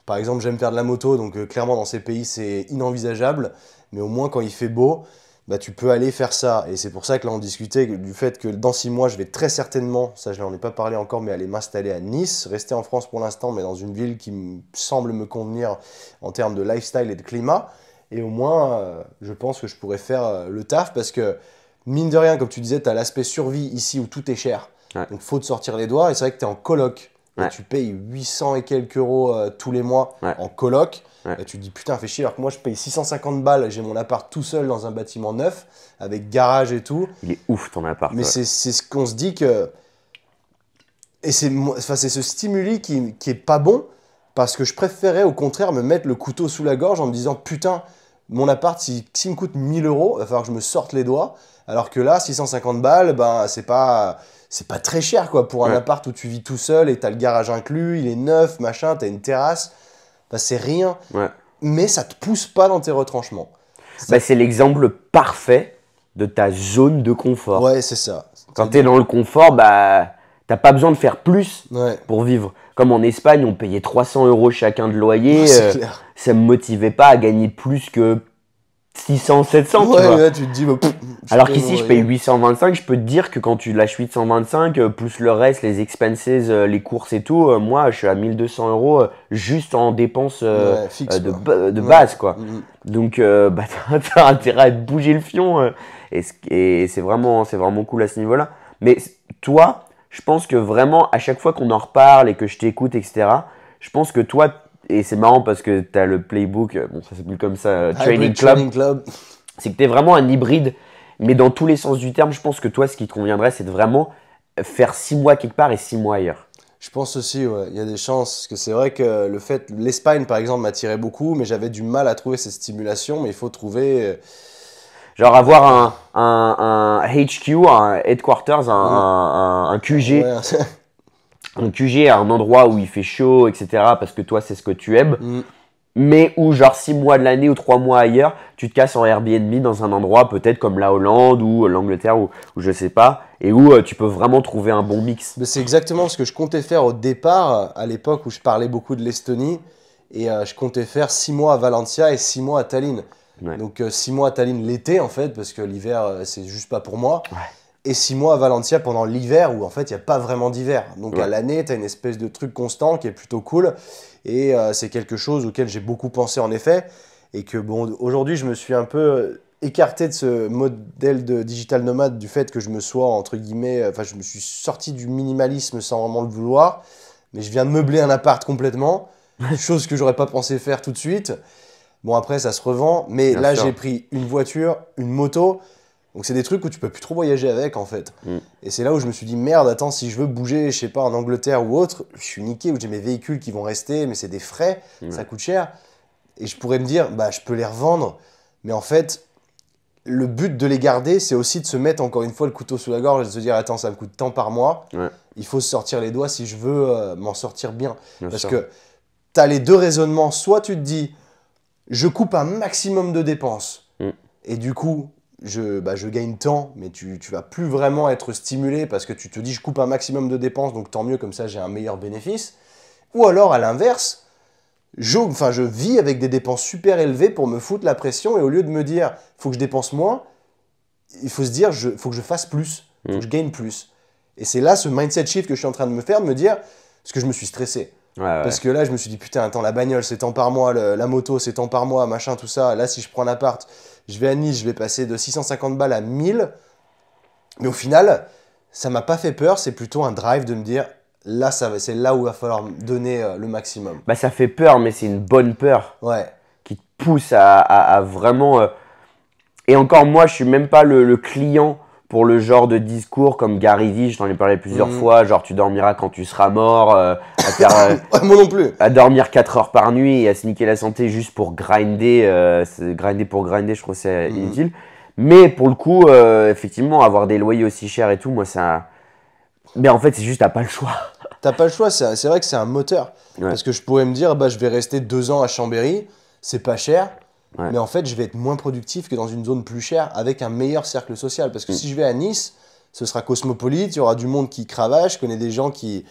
Par exemple, j'aime faire de la moto, donc clairement, dans ces pays, c'est inenvisageable. Mais au moins, quand il fait beau, bah, tu peux aller faire ça. Et c'est pour ça que là, on discutait du fait que dans 6 mois, je vais très certainement, ça je n'en ai pas parlé encore, mais aller m'installer à Nice, rester en France pour l'instant, mais dans une ville qui semble me convenir en termes de lifestyle et de climat. Et au moins, je pense que je pourrais faire le taf, parce que, mine de rien, comme tu disais, tu as l'aspect survie ici où tout est cher. Ouais. Donc, faut te sortir les doigts. Et c'est vrai que tu es en coloc. Et tu payes 800 et quelques euros tous les mois en coloc. Et tu te dis, putain, fais chier, alors que moi, je paye 650 balles, j'ai mon appart tout seul dans un bâtiment neuf, avec garage et tout. Il est ouf, ton appart. Mais c'est ce qu'on se dit que... Et c'est ce stimuli qui est pas bon, parce que je préférais, au contraire, me mettre le couteau sous la gorge en me disant, putain, mon appart, s'il me coûte 1000 euros, il va falloir que je me sorte les doigts. Alors que là, 650 balles, ben, c'est pas très cher, quoi, pour un appart où tu vis tout seul et t'as le garage inclus, il est neuf, machin, t'as une terrasse. Bah, c'est rien, mais ça te pousse pas dans tes retranchements. Bah, c'est l'exemple parfait de ta zone de confort. Ouais, c'est ça. Quand tu es dans le confort, bah, t'as pas besoin de faire plus pour vivre. Comme en Espagne, on payait 300 euros chacun de loyer. Ça me motivait pas à gagner plus que 600, 700. Tu vois. Là, tu te dis, alors qu'ici, je paye 825. Je peux te dire que quand tu lâches 825, plus le reste, les expenses, les courses et tout, moi, je suis à 1200 euros juste en dépenses fixe, de base, quoi. Donc, bah, t'as intérêt à te bouger le fion. Et c'est vraiment cool à ce niveau-là. Mais toi, je pense que vraiment, à chaque fois qu'on en reparle et que je t'écoute, etc., je pense que toi, et c'est marrant parce que tu as le playbook, bon, ça s'appelle comme ça, Training Club. C'est que tu es vraiment un hybride, mais dans tous les sens du terme, je pense que toi, ce qui te conviendrait, c'est de vraiment faire 6 mois quelque part et 6 mois ailleurs. Je pense aussi, ouais, il y a des chances. Parce que c'est vrai que l'Espagne par exemple m'attirait beaucoup, mais j'avais du mal à trouver cette stimulation. Mais il faut trouver. Genre avoir un HQ, un headquarters, un QG, Ouais, un QG à un endroit où il fait chaud, etc. Parce que toi, c'est ce que tu aimes. mm, Mais où genre 6 mois de l'année ou 3 mois ailleurs, tu te casses en Airbnb dans un endroit peut-être comme la Hollande ou l'Angleterre ou je sais pas, et où tu peux vraiment trouver un bon mix. mais c'est exactement ce que je comptais faire au départ, à l'époque où je parlais beaucoup de l'Estonie. Et je comptais faire 6 mois à Valencia et 6 mois à Tallinn. Ouais. Donc 6 mois à Tallinn l'été en fait, parce que l'hiver c'est juste pas pour moi. Ouais. Et 6 mois à Valencia pendant l'hiver, où en fait il n'y a pas vraiment d'hiver. Donc à Ouais. l'année, tu as une espèce de truc constant qui est plutôt cool. Et c'est quelque chose auquel j'ai beaucoup pensé en effet. Et que bon, aujourd'hui je me suis un peu écarté de ce modèle de digital nomade, du fait que je me sois entre guillemets, enfin je me suis sorti du minimalisme sans vraiment le vouloir. Mais je viens de meubler un appart complètement, chose que j'aurais pas pensé faire tout de suite. Bon, après, ça se revend, mais Bien là, sûr. j'ai pris une voiture, une moto. Donc, c'est des trucs où tu peux plus trop voyager avec, en fait. Mm. Et c'est là où je me suis dit, merde, attends, si je veux bouger, je sais pas, en Angleterre ou autre, je suis niqué, où j'ai mes véhicules qui vont rester, mais c'est des frais, ça coûte cher. Et je pourrais me dire, bah, je peux les revendre. Mais en fait, le but de les garder, c'est aussi de se mettre encore une fois le couteau sous la gorge et de se dire, attends, ça me coûte tant par mois. Ouais. Il faut se sortir les doigts si je veux m'en sortir bien. Bien Parce sûr. que tu as les deux raisonnements. Soit tu te dis, je coupe un maximum de dépenses et du coup, je gagne tant, mais tu vas plus vraiment être stimulé parce que tu te dis, je coupe un maximum de dépenses, donc tant mieux, comme ça j'ai un meilleur bénéfice. Ou alors, à l'inverse, je vis avec des dépenses super élevées pour me foutre la pression et au lieu de me dire, faut que je dépense moins, il faut se dire, faut que je fasse plus, faut que je gagne plus. Et c'est là ce mindset shift que je suis en train de me faire, de me dire, parce que je me suis stressé. Ouais, ouais. Parce que là, je me suis dit, putain, attends, la bagnole, c'est tant par mois, la moto, c'est tant par mois, machin, tout ça. Là, si je prends un appart, je vais à Nice, je vais passer de 650 balles à 1000. Mais au final, ça m'a pas fait peur, c'est plutôt un drive de me dire, là, c'est là où il va falloir me donner le maximum. Bah, ça fait peur, mais c'est une bonne peur Ouais, qui te pousse à vraiment. Et encore, moi, je suis même pas le client pour le genre de discours comme Gary Vee, je t'en ai parlé plusieurs fois, genre tu dormiras quand tu seras mort, à moi non plus. à dormir 4 heures par nuit et à se niquer la santé juste pour grinder, grinder pour grinder, je trouve que c'est inutile. Mais pour le coup, effectivement, avoir des loyers aussi chers et tout, moi ça. Mais en fait, c'est juste, t'as pas le choix. T'as pas le choix, c'est vrai que c'est un moteur. Ouais. Parce que je pourrais me dire, bah, je vais rester 2 ans à Chambéry, c'est pas cher. Ouais. Mais en fait, je vais être moins productif que dans une zone plus chère avec un meilleur cercle social. Parce que si je vais à Nice, ce sera cosmopolite, il y aura du monde qui cravache, je connais des gens qui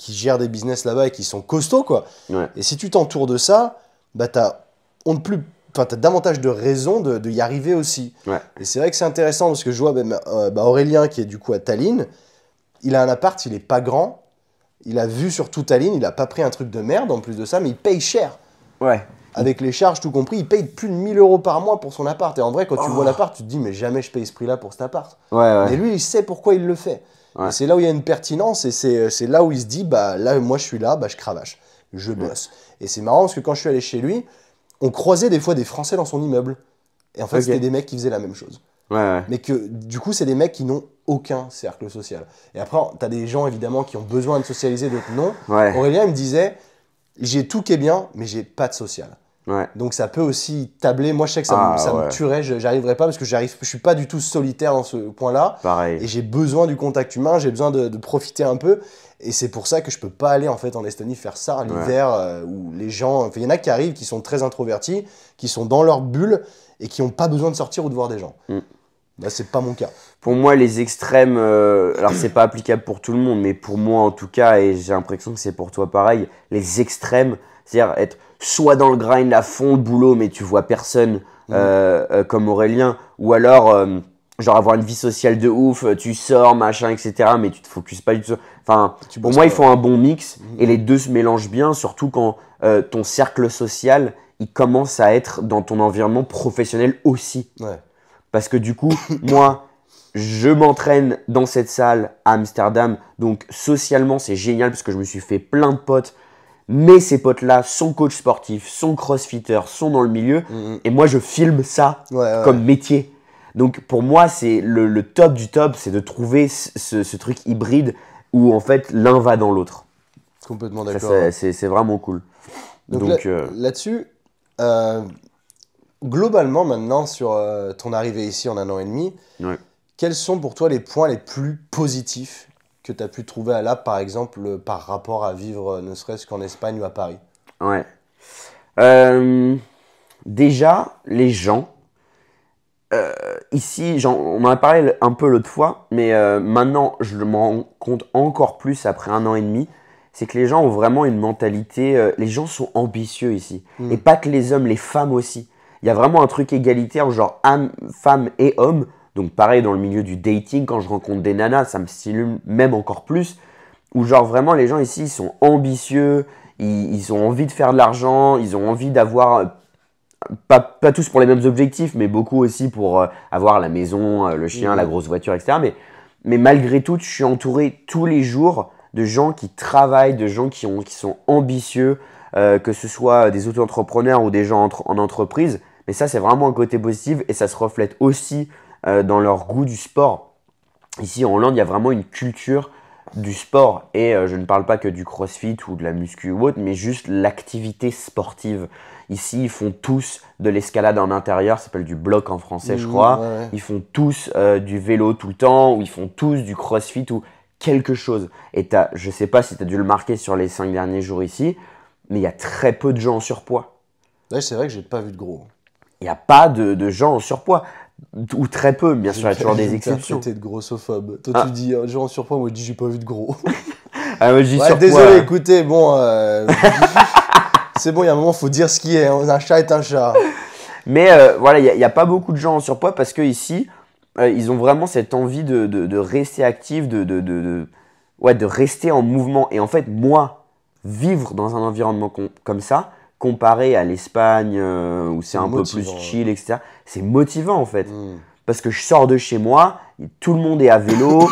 gèrent des business là-bas et qui sont costauds, quoi. Ouais. Et si tu t'entoures de ça, bah, t'as davantage de raisons de y arriver aussi. Ouais. Et c'est vrai que c'est intéressant parce que je vois Aurélien qui est du coup à Tallinn, il a un appart, il est pas grand, il a vu sur tout Tallinn, il a pas pris un truc de merde en plus de ça, mais il paye cher. Ouais. Avec les charges tout compris, il paye plus de 1000 € par mois pour son appart. Et en vrai, quand tu vois l'appart, tu te dis, mais jamais je paye ce prix-là pour cet appart. Ouais. Mais lui, il sait pourquoi il le fait. Ouais. Et c'est là où il y a une pertinence et c'est là où il se dit, bah là, moi je suis là, bah je cravache, je bosse. Et c'est marrant parce que quand je suis allé chez lui, on croisait des fois des Français dans son immeuble. Et en fait, c'était des mecs qui faisaient la même chose. Ouais. Mais que du coup, c'est des mecs qui n'ont aucun cercle social. Et après, tu as des gens évidemment qui ont besoin de socialiser, d'autres non. Ouais. Aurélien il me disait, j'ai tout qui est bien, mais j'ai pas de social. Ouais. Donc ça peut aussi tabler. Moi, je sais que ça me tuerait, j'arriverais pas parce que je suis pas du tout solitaire dans ce point-là. Pareil. Et j'ai besoin du contact humain, j'ai besoin de profiter un peu. Et c'est pour ça que je peux pas aller en fait en Estonie faire ça l'hiver où les gens. Il y en a qui arrivent, qui sont très introvertis, qui sont dans leur bulle et qui ont pas besoin de sortir ou de voir des gens. Là, c'est pas mon cas. Pour moi, les extrêmes, alors c'est pas applicable pour tout le monde, mais pour moi en tout cas, et j'ai l'impression que c'est pour toi pareil, les extrêmes, c'est-à-dire être soit dans le grind à fond, le boulot, mais tu vois personne, comme Aurélien, ou alors genre avoir une vie sociale de ouf, tu sors, machin, etc., mais tu te focuses pas du tout. Enfin, pour moi, il faut un bon mix et les deux se mélangent bien, surtout quand ton cercle social, il commence à être dans ton environnement professionnel aussi. Ouais. Parce que du coup, moi, je m'entraîne dans cette salle à Amsterdam. Donc, socialement, c'est génial parce que je me suis fait plein de potes. Mais ces potes-là sont coachs sportifs, sont crossfitters, sont dans le milieu. Et moi, je filme ça comme métier. Donc, pour moi, c'est le top du top, c'est de trouver ce truc hybride où en fait l'un va dans l'autre. Complètement Ça, d'accord. c'est vraiment cool. Donc, là-dessus, globalement maintenant sur ton arrivée ici en 1 an et demi, Ouais. quels sont pour toi les points les plus positifs que tu as pu trouver à Lab, par exemple, par rapport à vivre ne serait-ce qu'en Espagne ou à Paris? Ouais. Déjà, les gens, ici, on en a parlé un peu l'autre fois, mais maintenant, je m'en rends compte encore plus après 1 an et demi, c'est que les gens ont vraiment une mentalité, les gens sont ambitieux ici. Et pas que les hommes, les femmes aussi. Il y a vraiment un truc égalitaire, genre femmes et hommes. Donc pareil, dans le milieu du dating, quand je rencontre des nanas, ça me stimule même encore plus. Où genre vraiment, les gens ici, ils sont ambitieux, ils ont envie de faire de l'argent, ils ont envie d'avoir pas tous pour les mêmes objectifs, mais beaucoup aussi pour avoir la maison, le chien, la grosse voiture, etc. Mais malgré tout, je suis entouré tous les jours de gens qui travaillent, de gens qui sont ambitieux, que ce soit des auto-entrepreneurs ou des gens en entreprise. Mais ça, c'est vraiment un côté positif et ça se reflète aussi dans leur goût du sport. Ici en Hollande, il y a vraiment une culture du sport et je ne parle pas que du crossfit ou de la muscu ou autre, mais juste l'activité sportive. Ici, ils font tous de l'escalade en intérieur, ça s'appelle du bloc en français, je crois. Ouais. Ils font tous du vélo tout le temps, ou ils font tous du crossfit ou quelque chose. Et je ne sais pas si tu as dû le marquer sur les 5 derniers jours ici, mais il y a très peu de gens en surpoids. Ouais, c'est vrai que j'ai pas vu de gros. Il n'y a pas de gens en surpoids. Ou très peu, bien sûr, il y a toujours des exceptions. T'es de grossophobe. Toi, tu dis gens en surpoids, moi je dis j'ai pas vu de gros. Ah, moi, je dis surpoids. Désolé, écoutez, bon, c'est bon, il y a un moment, faut dire ce qui est. Un chat est un chat. Mais voilà, il n'y a pas beaucoup de gens en surpoids parce que ici, ils ont vraiment cette envie de rester actifs, de rester en mouvement. Et en fait, moi, vivre dans un environnement comme ça, comparé à l'Espagne où c'est un peu plus chill, etc., c'est motivant en fait. Parce que je sors de chez moi, tout le monde est à vélo.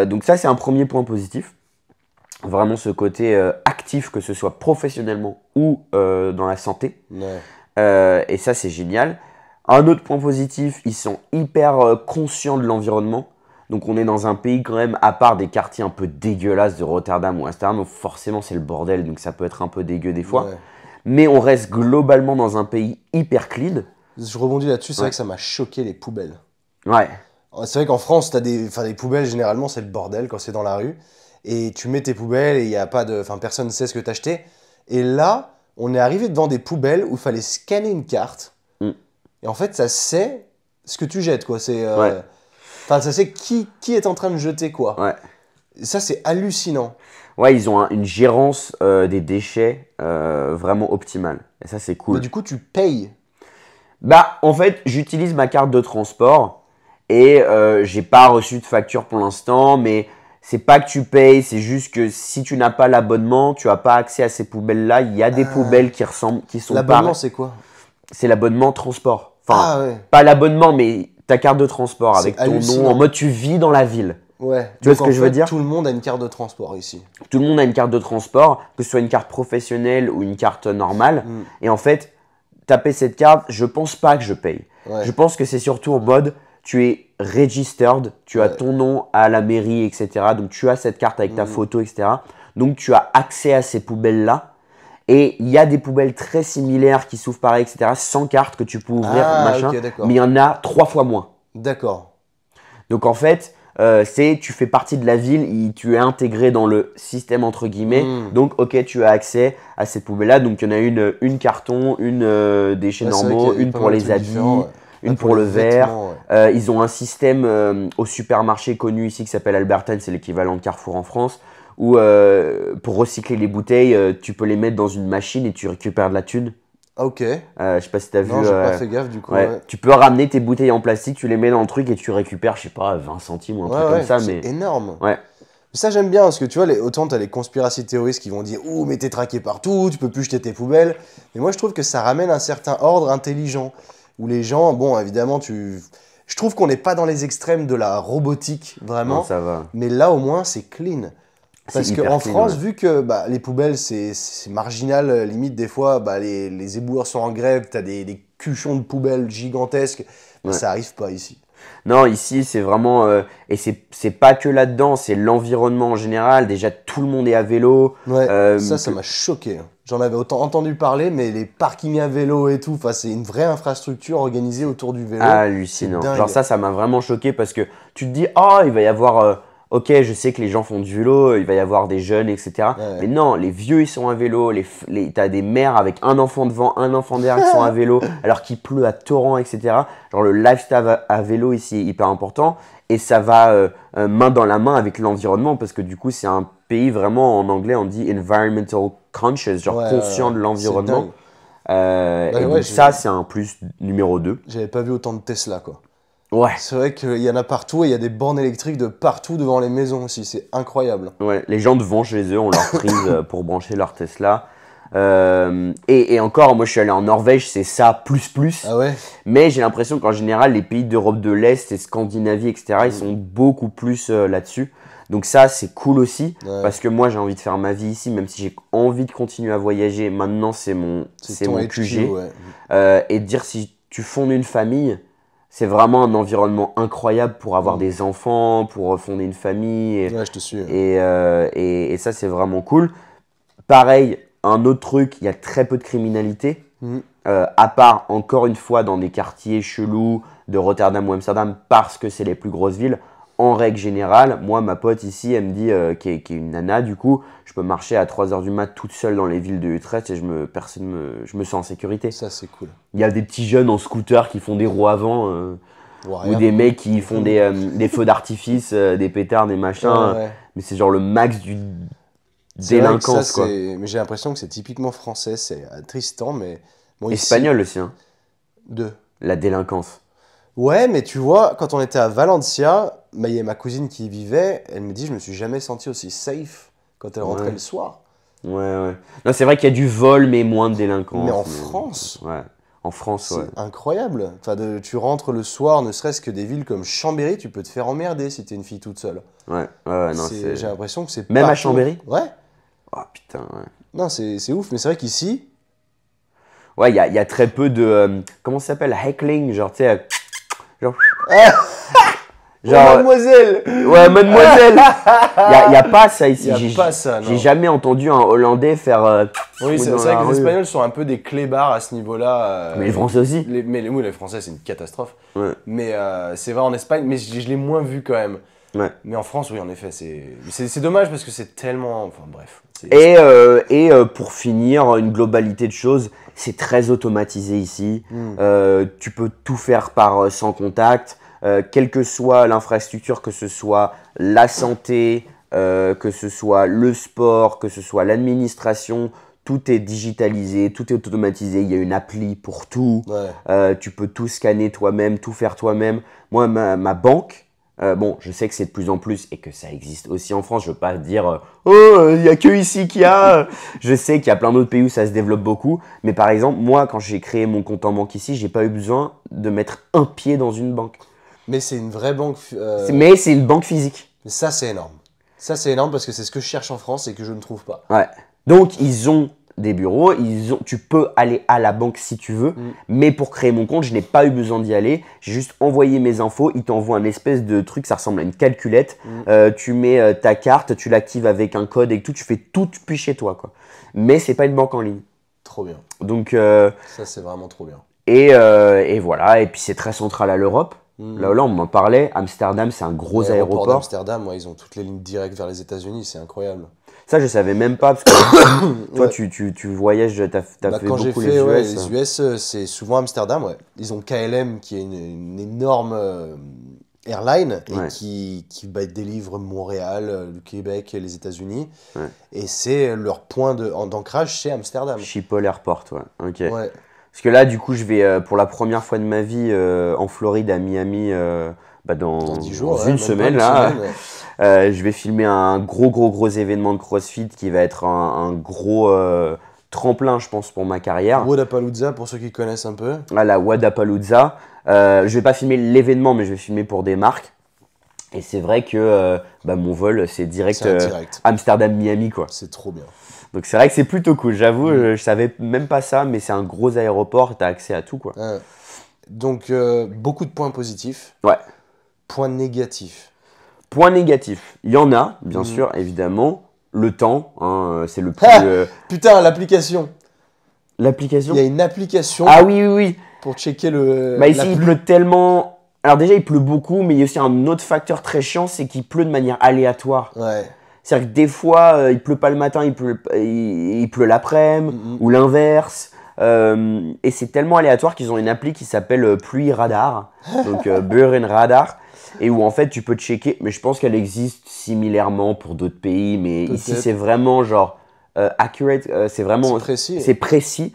Donc ça, c'est un premier point positif. Vraiment ce côté actif, que ce soit professionnellement ou dans la santé. Ouais. Et ça, c'est génial. Un autre point positif, ils sont hyper conscients de l'environnement. Donc on est dans un pays quand même, à part des quartiers un peu dégueulasses de Rotterdam ou Amsterdam, donc forcément c'est le bordel, donc ça peut être un peu dégueu des fois. Ouais. Mais on reste globalement dans un pays hyper clean. Je rebondis là-dessus, c'est vrai que ça m'a choqué les poubelles. Ouais. C'est vrai qu'en France, t'as des poubelles, généralement c'est le bordel quand c'est dans la rue. Et tu mets tes poubelles et il y a pas de, personne ne sait ce que t'as acheté. Et là, on est arrivé devant des poubelles où il fallait scanner une carte. Et en fait, ça sait ce que tu jettes, quoi. C'est, ça sait qui est en train de jeter quoi. Ouais. Et ça, c'est hallucinant. Ouais, ils ont une gérance des déchets vraiment optimale. Et ça, c'est cool. Mais du coup, tu payes. Bah, en fait, j'utilise ma carte de transport et j'ai pas reçu de facture pour l'instant, mais c'est pas que tu payes, c'est juste que si tu n'as pas l'abonnement, tu n'as pas accès à ces poubelles-là. Il y a des poubelles qui sont L'abonnement, c'est quoi? C'est l'abonnement transport. Enfin, ouais. pas l'abonnement, mais ta carte de transport avec ton hallucinant. nom, en mode tu vis dans la ville. Ouais. Tu vois ce que je veux dire? Tout le monde a une carte de transport ici. Tout le monde a une carte de transport, que ce soit une carte professionnelle ou une carte normale. Et en fait, taper cette carte, je pense pas que je paye. Ouais. Je pense que c'est surtout en mode, tu es registered, tu as ton nom à la mairie, etc. Donc tu as cette carte avec ta photo, etc. Donc tu as accès à ces poubelles-là. Et il y a des poubelles très similaires qui s'ouvrent pareil, etc. sans carte que tu peux ouvrir, machin. Okay, mais il y en a 3 fois moins. D'accord. Donc en fait, tu fais partie de la ville, tu es intégré dans le système entre guillemets. Donc ok, tu as accès à ces poubelles-là. Donc il y en a une carton, une déchets normaux, une pour les habits, une pour le verre. Ils ont un système au supermarché connu ici qui s'appelle Alberten, c'est l'équivalent de Carrefour en France, où pour recycler les bouteilles, tu peux les mettre dans une machine et tu récupères de la thune. Ok. Je sais pas si t'as vu. Non, j'ai pas fait gaffe du coup. Ouais. Tu peux ramener tes bouteilles en plastique, tu les mets dans le truc et tu récupères, je sais pas, 20 centimes ou un truc comme ça. C'est énorme. Ouais. Ça, j'aime bien parce que tu vois, autant t'as les conspiracy théoristes qui vont dire ouh, mais t'es traqué partout, tu peux plus jeter tes poubelles. Mais moi, je trouve que ça ramène un certain ordre intelligent où les gens, bon, évidemment, je trouve qu'on n'est pas dans les extrêmes de la robotique vraiment. Non, ça va. Mais là, au moins, c'est clean. Parce qu'en France, ouais. vu que les poubelles, c'est marginal, limite, des fois, les éboueurs sont en grève, t'as des cuchons de poubelles gigantesques, ça arrive pas ici. Non, ici, c'est vraiment. Et c'est pas que là-dedans, c'est l'environnement en général. Déjà, tout le monde est à vélo. Ouais, ça m'a choqué. J'en avais autant entendu parler, mais les parkings à vélo et tout, c'est une vraie infrastructure organisée autour du vélo. Hallucinant. Genre, ça m'a vraiment choqué parce que tu te dis, il va y avoir. Ok, je sais que les gens font du vélo, il va y avoir des jeunes, etc. Ouais. Mais non, les vieux, ils sont à vélo. T'as des mères avec un enfant devant, un enfant derrière qui sont à vélo, alors qu'il pleut à torrent, etc. Genre, le lifestyle à vélo ici est hyper important. Et ça va main dans la main avec l'environnement parce que du coup, c'est un pays vraiment, en anglais, on dit environmental conscious, genre conscient de l'environnement. Et donc ça, c'est un plus numéro 2. J'avais pas vu autant de Tesla, quoi. Ouais. C'est vrai qu'il y en a partout et il y a des bornes électriques de partout devant les maisons aussi. C'est incroyable. Ouais, les gens devant chez eux ont leur prise pour brancher leur Tesla. Et encore, moi je suis allé en Norvège, c'est ça plus. Ah ouais. Mais j'ai l'impression qu'en général, les pays d'Europe de l'Est et Scandinavie, etc., ils sont beaucoup plus là-dessus. Donc ça, c'est cool aussi, parce que moi j'ai envie de faire ma vie ici, même si j'ai envie de continuer à voyager. Maintenant, c'est mon QG. Ouais. Et de dire si tu fondes une famille, c'est vraiment un environnement incroyable pour avoir des enfants, pour fonder une famille. Ouais, je te suis. Et ça, c'est vraiment cool. Pareil, un autre truc, il y a très peu de criminalité. À part, encore une fois, dans des quartiers chelous de Rotterdam ou Amsterdam, parce que c'est les plus grosses villes. En règle générale, moi, ma pote ici, elle me dit, qui est une nana, du coup, je peux marcher à 3h du mat toute seule dans les villes de Utrecht et je me sens en sécurité. Ça, c'est cool. Il y a des petits jeunes en scooter qui font des roues avant, ou des mecs qui font des feux d'artifice, des pétards, des machins. Ouais. Mais c'est genre le max du délinquance, quoi. Mais j'ai l'impression que c'est typiquement français, c'est tristant, mais... Bon, Espagnol aussi, hein. La délinquance. Ouais, mais tu vois, quand on était à Valencia, il y a ma cousine qui y vivait, elle me dit, je me suis jamais senti aussi safe quand elle rentrait le soir. Ouais. Non, c'est vrai qu'il y a du vol, mais moins de délinquance. Mais en France, ouais. En France, c'est incroyable. Enfin, tu rentres le soir, ne serait-ce que des villes comme Chambéry, tu peux te faire emmerder si t'es une fille toute seule. Ouais, non, j'ai l'impression que c'est même partout. à Chambéry. Ouais. Oh putain, ouais. Non, c'est ouf, mais c'est vrai qu'ici... Ouais, il y a très peu de... comment ça s'appelle? Heckling, genre, tu sais... Genre... mademoiselle. Ouais, mademoiselle. Il y a pas ça ici. Il y a pas ça, non. J'ai jamais entendu un Hollandais faire... oui, c'est vrai que les Espagnols sont un peu des clébards à ce niveau-là. Mais les Français aussi. Les Français, c'est une catastrophe. Ouais. Mais c'est vrai en Espagne, mais je l'ai moins vu quand même. Ouais. Mais en France, oui, en effet, c'est dommage parce que c'est tellement... Enfin, bref. Et pour finir, une globalité de choses, c'est très automatisé ici. Tu peux tout faire sans contact, quelle que soit l'infrastructure, que ce soit la santé, que ce soit le sport, que ce soit l'administration, tout est digitalisé, tout est automatisé. Il y a une appli pour tout. Ouais. Tu peux tout scanner toi-même, tout faire toi-même. Moi, ma banque, bon, je sais que c'est de plus en plus et que ça existe aussi en France. Je veux pas dire il y a que ici qu'il y a. Je sais qu'il y a plein d'autres pays où ça se développe beaucoup. Mais par exemple, moi, quand j'ai créé mon compte en banque ici, j'ai pas eu besoin de mettre un pied dans une banque. Mais c'est une vraie banque. Mais c'est une banque physique. Mais ça, c'est énorme. Ça, c'est énorme parce que c'est ce que je cherche en France et que je ne trouve pas. Ouais. Donc, ils ont des bureaux, tu peux aller à la banque si tu veux, mais pour créer mon compte, je n'ai pas eu besoin d'y aller. J'ai juste envoyé mes infos, ils t'envoient un espèce de truc, ça ressemble à une calculette. Tu mets ta carte, tu l'actives avec un code et tout, tu fais tout depuis chez toi, quoi. Mais c'est pas une banque en ligne. Trop bien. Donc ça, c'est vraiment trop bien. Et voilà, et puis c'est très central à l'Europe. Là, on m'en parlait. Amsterdam, c'est un gros aéroport. d'Amsterdam, ils ont toutes les lignes directes vers les États-Unis, c'est incroyable. Ça, je savais même pas, parce que toi, tu voyages, t'as fait quand beaucoup j'ai fait les US. Les US, c'est souvent Amsterdam, ouais. Ils ont KLM, qui est une énorme airline, et qui délivre Montréal, le Québec et les États-Unis. Ouais. Et c'est leur point d'ancrage, c'est Amsterdam. Schiphol Airport, ouais. Ok. Ouais. Parce que là, du coup, je vais pour la première fois de ma vie en Floride, à Miami, dans 10 jours, dans une semaine, là. Je vais filmer un gros événement de CrossFit qui va être un gros tremplin, je pense, pour ma carrière. Wodapalooza, pour ceux qui connaissent un peu. À la Wodapalooza. Je vais pas filmer l'événement, mais je vais filmer pour des marques. Et c'est vrai que mon vol, c'est direct. Amsterdam-Miami, quoi. C'est trop bien. Donc c'est vrai que c'est plutôt cool, j'avoue, je savais même pas ça, mais c'est un gros aéroport, t'as accès à tout, quoi. Donc, beaucoup de points positifs. Ouais. Points négatifs. Point négatif, il y en a, bien Mhm. sûr, évidemment. Le temps, hein, c'est le plus. Ah Putain, l'application. L'application. Il y a une application Ah oui, oui, oui. pour checker le. Bah ici, la il pluie. pleut tellement. Alors déjà, il pleut beaucoup, mais il y a aussi un autre facteur très chiant, c'est qu'il pleut de manière aléatoire. Ouais. C'est-à-dire que des fois, il pleut pas le matin, il pleut l'après-midi, Mhm. ou l'inverse. Et c'est tellement aléatoire qu'ils ont une appli qui s'appelle Pluie Radar, donc Buren Radar, et où en fait tu peux checker, mais je pense qu'elle existe similairement pour d'autres pays, mais ici Peut-être. c'est vraiment genre accurate, c'est vraiment C'est précis. c'est précis.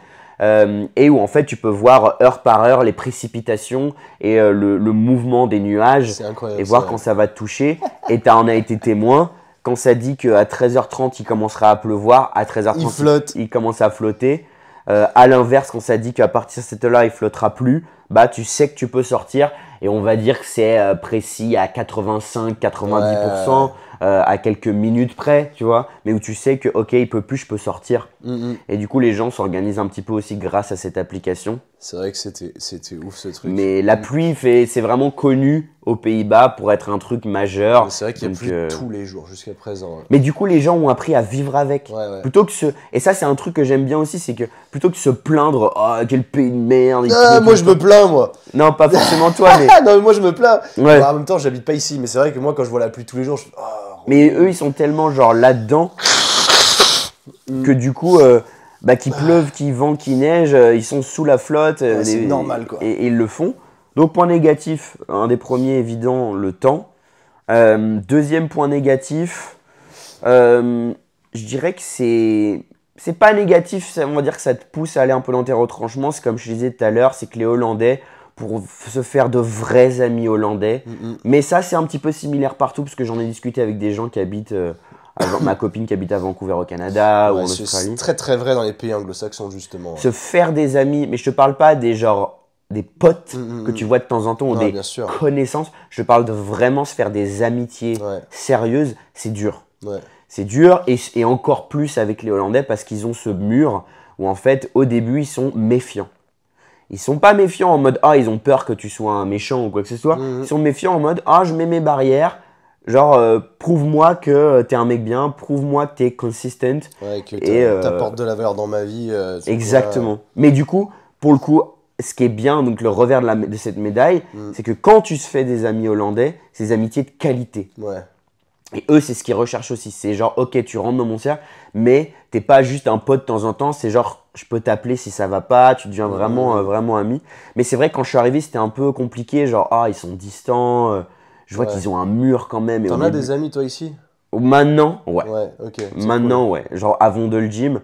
Et où en fait tu peux voir heure par heure les précipitations et le mouvement des nuages C'est incroyable. et voir ça. quand ça va toucher. Et tu en as été témoin. Quand ça dit qu'à 13h30 il commencera à pleuvoir, à 13h30 Il flotte. il commence à flotter. À l'inverse, quand ça dit qu'à partir de cette heure-là il flottera plus, bah tu sais que tu peux sortir. Et on va dire que c'est précis à 85-90%, à quelques minutes près, tu vois. Mais où tu sais que ok, il peut plus, je peux sortir. Mhm. Et du coup, les gens s'organisent un petit peu aussi grâce à cette application. C'est vrai que c'était ouf ce truc. Mais la pluie, c'est vraiment connu aux Pays-Bas pour être un truc majeur. Mais c'est vrai qu'il y a Donc, plus tous les jours jusqu'à présent. Mais du coup, les gens ont appris à vivre avec. Ouais. Plutôt que se... Et ça, c'est un truc que j'aime bien aussi, c'est que plutôt que se plaindre, oh, quel pays de merde. il Ah, pleut moi tout je le me plains, moi. temps. Non, pas forcément toi, mais. Non, mais moi je me plains. Ouais. Alors, en même temps, j'habite pas ici, mais c'est vrai que moi quand je vois la pluie tous les jours, je fais. Oh, Mais eux, ils sont tellement genre là-dedans que du coup, qu'il pleuve, qu'il vente, qu'il neige, ils sont sous la flotte. Ouais, c'est normal, quoi. Et ils le font. Donc, point négatif, un des premiers évident, le temps. Deuxième point négatif, je dirais que c'est pas négatif, on va dire que ça te pousse à aller un peu dans tes retranchements. C'est comme je disais tout à l'heure, c'est que les Hollandais, pour se faire de vrais amis hollandais, mais ça c'est un petit peu similaire partout parce que j'en ai discuté avec des gens qui habitent, ma copine qui habite à Vancouver au Canada ou en Ouais, c'est Australie. très très vrai dans les pays anglo-saxons justement. Se faire des amis, mais je te parle pas des potes que tu vois de temps en temps ou Non, des bien sûr. connaissances. Je parle de vraiment se faire des amitiés Ouais. sérieuses. C'est dur. Ouais. C'est dur et encore plus avec les Hollandais parce qu'ils ont ce mur où en fait au début ils sont méfiants. Ils sont pas méfiants en mode ils ont peur que tu sois un méchant ou quoi que ce soit. Ils sont méfiants en mode je mets mes barrières. Genre prouve-moi que t'es un mec bien, prouve-moi que t'es consistent. Ouais, que Et, t'apportes de la valeur dans ma vie. Exactement. Mais du coup, pour le coup, ce qui est bien, donc le revers de cette médaille, c'est que quand tu se fais des amis hollandais, c'est des amitiés de qualité. Ouais. Et eux, c'est ce qu'ils recherchent aussi. C'est genre, ok, tu rentres dans mon cercle, mais t'es pas juste un pote de temps en temps. C'est genre, je peux t'appeler si ça va pas. Tu deviens vraiment, vraiment ami. Mais c'est vrai, quand je suis arrivé, c'était un peu compliqué. Genre, ils sont distants. Je vois qu'ils ont un mur quand même. Et T'en au as début- des amis toi ici? Maintenant, ouais. Ouais, ok. c'est Maintenant, ouais. Genre, avant de le gym.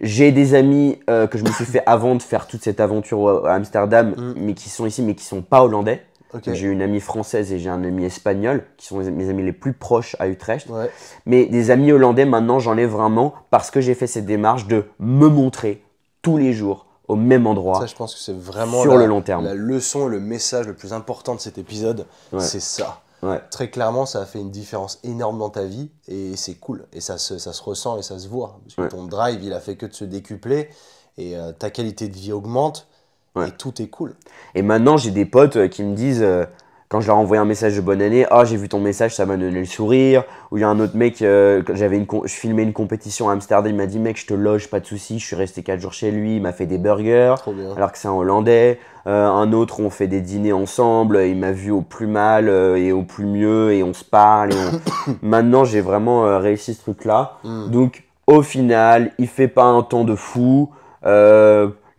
J'ai des amis que je me suis fait avant de faire toute cette aventure à Amsterdam, mais qui sont ici, mais qui sont pas hollandais. cool. Ok. J'ai une amie française et j'ai un ami espagnol, qui sont mes amis les plus proches à Utrecht. Ouais. Mais des amis hollandais, maintenant, j'en ai vraiment parce que j'ai fait cette démarche de me montrer tous les jours au même endroit. Ça, je pense que c'est vraiment Sur le long terme. la leçon, le message le plus important de cet épisode. Ouais. C'est ça. Ouais. Très clairement, ça a fait une différence énorme dans ta vie et c'est cool. Et ça se ressent et ça se voit. Parce que Ouais. ton drive, il a fait que de se décupler et ta qualité de vie augmente Ouais. et tout est cool. Et maintenant, j'ai des potes qui me disent, quand je leur envoie un message de bonne année, j'ai vu ton message, ça m'a donné le sourire. Ou il y a un autre mec, quand je filmais une compétition à Amsterdam, il m'a dit, mec, je te loge, pas de souci. Je suis resté 4 jours chez lui, il m'a fait des burgers, Trop bien. alors que c'est un Hollandais. Un autre, on fait des dîners ensemble, il m'a vu au plus mal et au plus mieux, et on se parle. Maintenant, j'ai vraiment réussi ce truc-là. Donc, au final, il fait pas un temps de fou.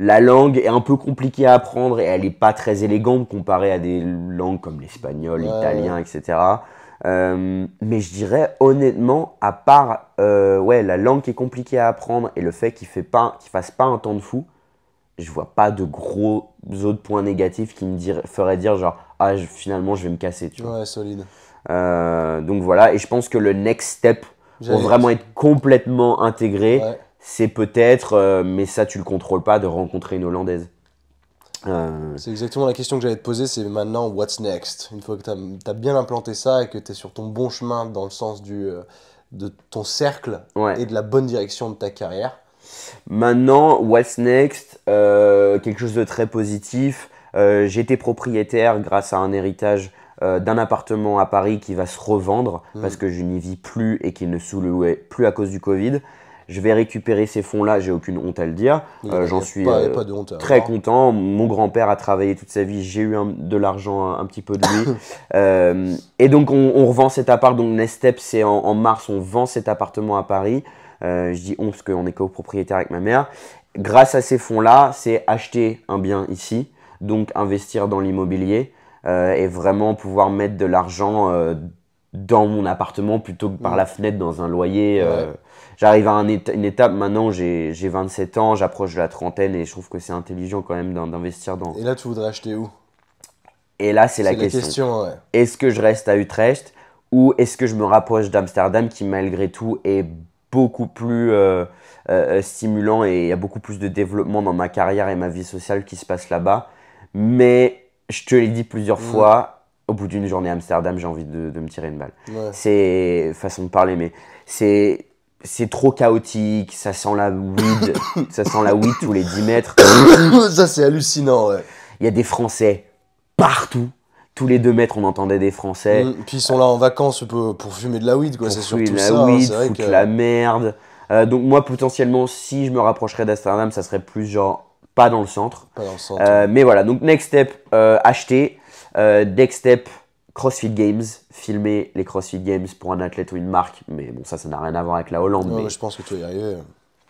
La langue est un peu compliquée à apprendre et elle n'est pas très élégante comparée à des langues comme l'espagnol, l'italien, etc. Mais je dirais honnêtement, à part la langue qui est compliquée à apprendre et le fait qu'il fasse pas un temps de fou, je vois pas de gros autres points négatifs qui me feraient dire genre finalement je vais me casser, tu vois. Ouais, solide. Donc voilà, et je pense que le next step pour J'allais- vraiment être complètement intégré, Ouais. c'est peut-être, mais ça tu le contrôles pas, de rencontrer une Hollandaise. C'est exactement la question que j'allais te poser, c'est maintenant what's next? Une fois que tu as bien implanté ça et que tu es sur ton bon chemin dans le sens de ton cercle Ouais. et de la bonne direction de ta carrière. Maintenant, what's next? Quelque chose de très positif. J'étais propriétaire grâce à un héritage d'un appartement à Paris qui va se revendre parce que je n'y vis plus et qu'il ne sous-louait plus à cause du Covid. Je vais récupérer ces fonds-là, j'ai aucune honte à le dire. J'en suis pas de honte à très avoir. content. Mon grand-père a travaillé toute sa vie, j'ai eu de l'argent un petit peu de lui. Et donc on revend cet appart. Donc Next Step, c'est en mars, on vend cet appartement à Paris. Je dis on parce qu'on est copropriétaire avec ma mère. Grâce à ces fonds-là, c'est acheter un bien ici, donc investir dans l'immobilier et vraiment pouvoir mettre de l'argent dans mon appartement plutôt que par la fenêtre dans un loyer. J'arrive à une étape maintenant, j'ai 27 ans, j'approche de la trentaine et je trouve que c'est intelligent quand même d'investir dans. Et là, tu voudrais acheter où? Et là, c'est la question. question. Ouais. Est-ce que je reste à Utrecht ou est-ce que je me rapproche d'Amsterdam qui malgré tout est beaucoup plus stimulant et il y a beaucoup plus de développement dans ma carrière et ma vie sociale qui se passe là-bas. Mais je te l'ai dit plusieurs fois, au bout d'une journée à Amsterdam, j'ai envie de me tirer une balle. Ouais. C'est façon de parler, mais c'est trop chaotique, ça sent la weed, ça sent la weed tous les 10 mètres. Ça, c'est hallucinant, ouais. Il y a des Français partout. Tous les 2 mètres, on entendait des Français. Puis ils sont là en vacances pour fumer de la weed, quoi. Pour C'est fumer surtout de la ça. weed, C'est vrai foutre que... la merde. Donc moi, potentiellement, si je me rapprocherais d'Amsterdam, ça serait plus genre pas dans le centre. Pas dans le centre. Mais voilà, donc next step, acheter. Next step, CrossFit Games. Filmer les CrossFit Games pour un athlète ou une marque. Mais bon, ça n'a rien à voir avec la Hollande. Ouais, mais mais je pense que tu vas y arriver.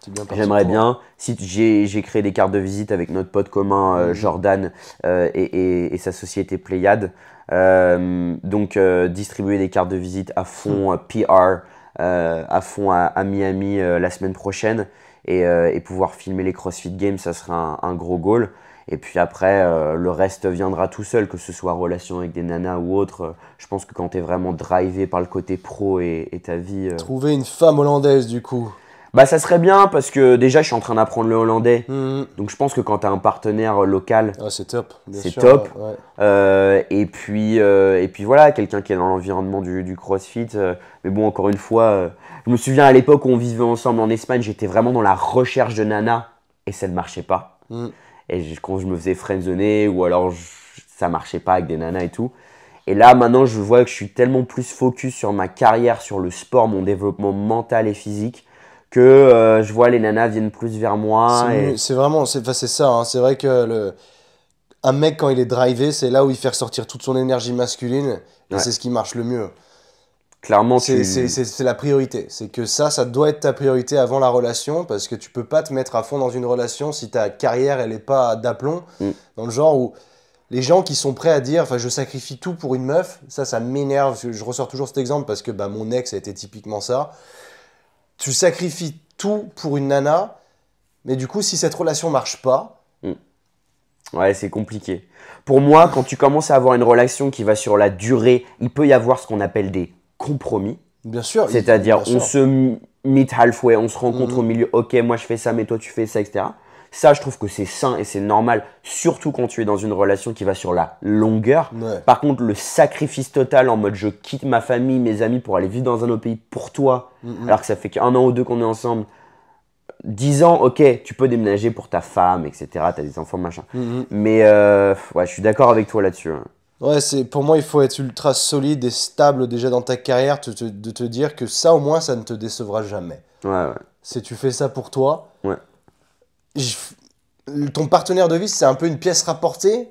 C'est bien parti j'aimerais pour. bien. Si j'ai créé des cartes de visite avec notre pote commun Jordan et sa société Pléiade. Donc distribuer des cartes de visite à fond PR, à fond à Miami la semaine prochaine et pouvoir filmer les CrossFit Games, ça sera un gros goal. Et puis après, le reste viendra tout seul, que ce soit relation avec des nanas ou autre. Je pense que quand tu es vraiment drivé par le côté pro et ta vie... Trouver une femme hollandaise, du coup. Bah ça serait bien parce que déjà je suis en train d'apprendre le hollandais. Mhm. Donc je pense que quand tu as un partenaire local, Ah, c'est top. Bien c'est sûr, top. ouais. Et puis voilà, quelqu'un qui est dans l'environnement du CrossFit. Mais bon, encore une fois, je me souviens à l'époque où on vivait ensemble en Espagne, j'étais vraiment dans la recherche de nana et ça ne marchait pas. Mhm. Et quand je me faisais friendzoner ou alors ça marchait pas avec des nanas et tout. Et là, maintenant, je vois que je suis tellement plus focus sur ma carrière, sur le sport, mon développement mental et physique, que je vois les nanas viennent plus vers moi. C'est vraiment, c'est ça, hein. C'est vrai que un mec, quand il est drivé, c'est là où il fait ressortir toute son énergie masculine. Et Ouais. c'est ce qui marche le mieux. Clairement, C'est la priorité. C'est que ça doit être ta priorité avant la relation, parce que tu peux pas te mettre à fond dans une relation si ta carrière, elle est pas d'aplomb. Dans le genre où les gens qui sont prêts à dire, enfin, je sacrifie tout pour une meuf, ça m'énerve. Je ressors toujours cet exemple parce que bah, mon ex a été typiquement ça. Tu sacrifies tout pour une nana, mais du coup, si cette relation marche pas, Ouais, c'est compliqué. Pour moi, quand tu commences à avoir une relation qui va sur la durée, il peut y avoir ce qu'on appelle des compromis. bien sûr. C'est-à-dire, bien on sûr. se meet halfway, on se rencontre au milieu. Ok, moi je fais ça, mais toi tu fais ça, etc. Ça, je trouve que c'est sain et c'est normal, surtout quand tu es dans une relation qui va sur la longueur. Ouais. Par contre, le sacrifice total en mode je quitte ma famille, mes amis pour aller vivre dans un autre pays pour toi, alors que ça fait qu'1 an ou 2 qu'on est ensemble. 10 ans, ok, tu peux déménager pour ta femme, etc. T'as des enfants, machin. Mais ouais, je suis d'accord avec toi là-dessus. Hein. Ouais, pour moi, il faut être ultra solide et stable déjà dans ta carrière, de te dire que ça, au moins, ça ne te décevra jamais. Ouais. Si tu fais ça pour toi, Ouais. ton partenaire de vie, c'est un peu une pièce rapportée,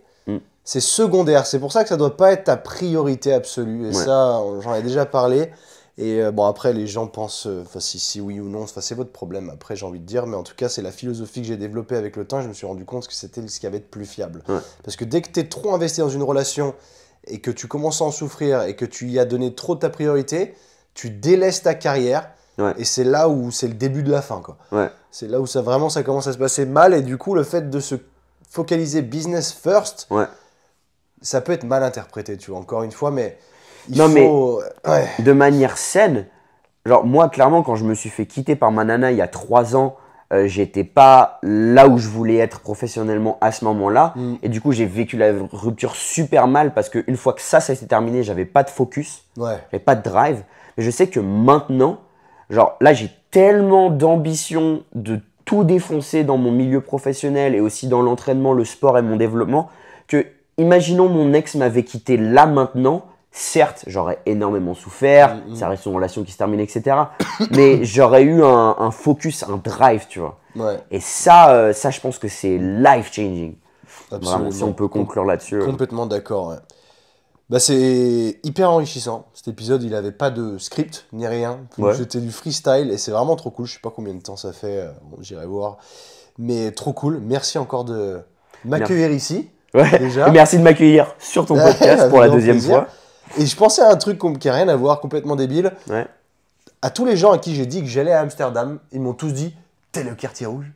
c'est secondaire. C'est pour ça que ça doit pas être ta priorité absolue. Et ça, j'en ai déjà parlé. Et bon, après, les gens pensent, si oui ou non, c'est votre problème, après, j'ai envie de dire. Mais en tout cas, c'est la philosophie que j'ai développée avec le temps. Je me suis rendu compte que c'était ce qui avait de plus fiable. Ouais. Parce que dès que tu es trop investi dans une relation et que tu commences à en souffrir et que tu y as donné trop de ta priorité, tu délaisses ta carrière. Ouais. Et c'est là où c'est le début de la fin, quoi. Ouais. C'est là où ça commence à se passer mal. Et du coup, le fait de se focaliser business first, Ouais. ça peut être mal interprété, tu vois, encore une fois, mais ouais. De manière saine, genre moi clairement quand je me suis fait quitter par ma nana il y a 3 ans, j'étais pas là où je voulais être professionnellement à ce moment-là. Et du coup j'ai vécu la rupture super mal parce qu'une fois que ça s'est terminé, j'avais pas de focus, Ouais. j'avais pas de drive. Mais je sais que maintenant, genre là j'ai tellement d'ambition de tout défoncer dans mon milieu professionnel et aussi dans l'entraînement, le sport et mon développement que, imaginons mon ex m'avait quitté là maintenant, certes, j'aurais énormément souffert, ça reste une relation qui se termine, etc. Mais j'aurais eu un focus, un drive, tu vois. Ouais. Et ça, je pense que c'est life-changing. Absolument. Vraiment, si on peut conclure là-dessus. Complètement d'accord, ouais. Bah, c'est hyper enrichissant. Cet épisode, il avait pas de script ni rien. Ouais. C'était du freestyle et c'est vraiment trop cool. Je sais pas combien de temps ça fait, bon, j'irai voir. Mais trop cool. Merci encore de m'accueillir ici. Ouais. Déjà. Et merci de m'accueillir sur ton podcast pour la Avec deuxième plaisir. fois. Et je pensais à un truc qui a rien à voir, complètement débile. Ouais. À tous les gens à qui j'ai dit que j'allais à Amsterdam, ils m'ont tous dit t'es le quartier rouge.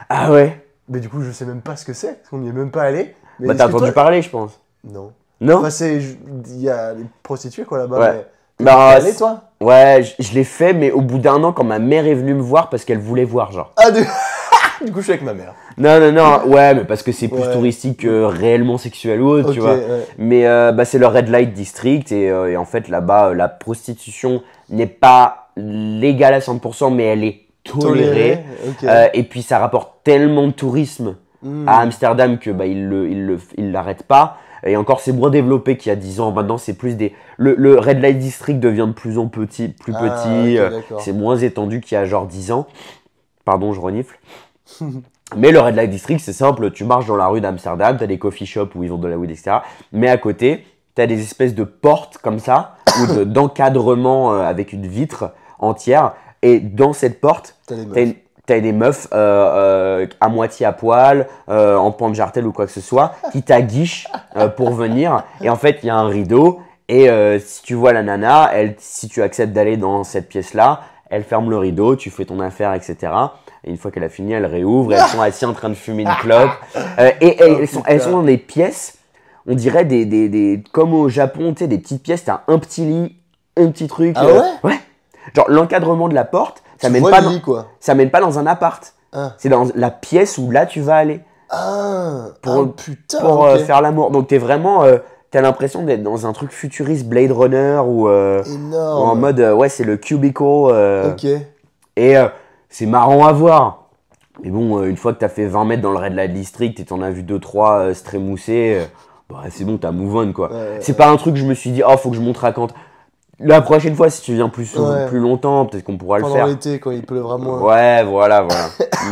Ah ouais. Mais du coup, je sais même pas ce que c'est, parce qu'on n'y est même pas allé. Mais Bah est-ce t'as que entendu toi- parler, je pense. Non. Non. Enfin, il y a les prostituées quoi là-bas. Ouais. Mais... Bah, T'es allé toi? Ouais, je l'ai fait, mais au bout d'un an, quand ma mère est venue me voir, parce qu'elle voulait voir, genre. Ah, du coup, je suis avec ma mère. Non, ouais, mais parce que c'est plus Ouais. touristique que réellement sexuel ou autre, Ok, tu vois. ouais. Mais bah, c'est le Red Light District, et en fait, là-bas, la prostitution n'est pas légale à 100%, mais elle est tolérée. Ok. Et puis, ça rapporte tellement de tourisme à Amsterdam que bah, ils l'arrêtent pas. Et encore, c'est moins développé qu'il y a 10 ans. Maintenant, c'est plus des... Le Red Light District devient de plus en plus petit. Ok, d'accord. C'est moins étendu qu'il y a genre 10 ans. Pardon, je renifle. Mais le Red Light District, c'est simple. Tu marches dans la rue d'Amsterdam, t'as des coffee shops où ils vendent de la weed, etc. Mais à côté, t'as des espèces de portes comme ça, ou d'encadrement avec une vitre entière. Et dans cette porte, T'as des meufs. t'as des meufs à moitié à poil, en pan de jartel ou quoi que ce soit, qui t'aguichent pour venir. Et en fait, il y a un rideau. Et si tu vois la nana, si tu acceptes d'aller dans cette pièce-là, elle ferme le rideau, tu fais ton affaire, etc. Et une fois qu'elle a fini, elle réouvre. Et elles sont assises en train de fumer une clope. Elles sont dans des pièces, on dirait comme au Japon, tu sais, des petites pièces. T'as un petit lit, un petit truc. Ah ouais Ouais. Genre l'encadrement de la porte, ça Tu mène vois pas le dans... lit, quoi. Ça mène pas dans un appart. Ah. C'est dans la pièce où là tu vas aller Ah, pour, putain. pour ok. faire l'amour. Donc t'es vraiment, t'as l'impression d'être dans un truc futuriste Blade Runner ou Énorme. en mode ouais c'est le cubicle. Ok. Et c'est marrant à voir. Mais bon, une fois que t'as fait 20 mètres dans le Red Light District et t'en as vu 2-3 se trémousser, bah, c'est bon, t'as move on quoi. C'est pas un truc que je me suis dit, oh faut que je montre à Kant. La prochaine fois, si tu viens plus longtemps, peut-être qu'on pourra le Pendant faire. l'été, quand il pleut vraiment. Ouais, voilà.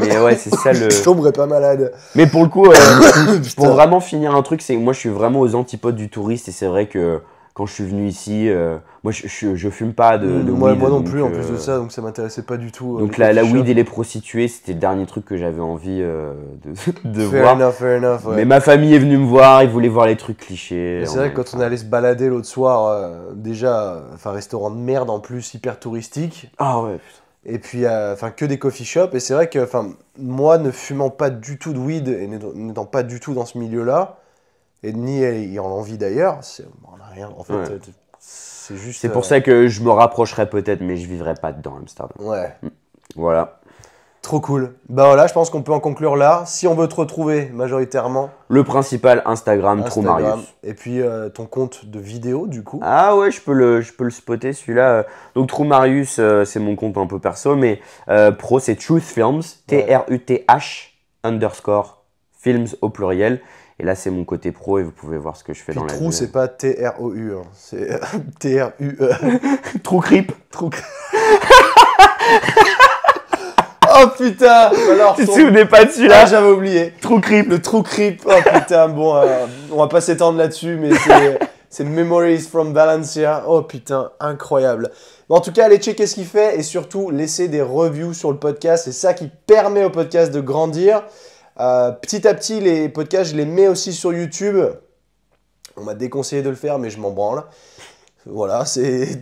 Mais ouais, c'est ça le. Je tomberais pas malade. Mais pour le coup, Putain. pour vraiment finir un truc, c'est que moi je suis vraiment aux antipodes du touriste et c'est vrai que quand je suis venu ici, moi je fume pas de Moi weed, non donc, plus, en plus de ça, donc ça m'intéressait pas du tout. Donc les la coffee weed shops. et les prostituées, c'était le dernier truc que j'avais envie de Fair voir. enough, ouais. Mais ma famille est venue me voir, ils voulaient voir les trucs clichés. Mais c'est vrai que quand on allait se balader l'autre soir, déjà, enfin restaurant de merde en plus, hyper touristique, Ah ouais, putain. et puis enfin que des coffee shops, et c'est vrai que enfin moi ne fumant pas du tout de weed et n'étant pas du tout dans ce milieu-là, et ni ayant envie d'ailleurs, on n'a rien, en fait, Ouais. c'est juste... C'est pour ça que je me rapprocherais peut-être, mais je vivrais pas dedans, Amsterdam. Ouais, Voilà. trop cool. Bah voilà, je pense qu'on peut en conclure là. Si on veut te retrouver majoritairement, Le principal, Instagram, Troumarius. et puis ton compte de vidéo du coup. Ah ouais, je peux le spotter celui-là. Donc Troumarius, c'est mon compte un peu perso, mais pro c'est Truth Films, TRUTH Films au pluriel. Et là c'est mon côté pro et vous pouvez voir ce que je fais Puis dans la trou, vie. c'est pas T-R-O-U, hein. C'est T-R-U-E. True Creep. Oh putain! Alors, Tu te souvenais pas de Ah, celui-là? j'avais oublié. True Creep. Le true creep. Oh putain, bon, on va pas s'étendre là-dessus, mais c'est Memories from Valencia. Oh putain, incroyable. En tout cas, allez checker ce qu'il fait et surtout, laissez des reviews sur le podcast. C'est ça qui permet au podcast de grandir. Petit à petit, les podcasts, je les mets aussi sur YouTube. On m'a déconseillé de le faire, mais je m'en branle. Voilà, c'est...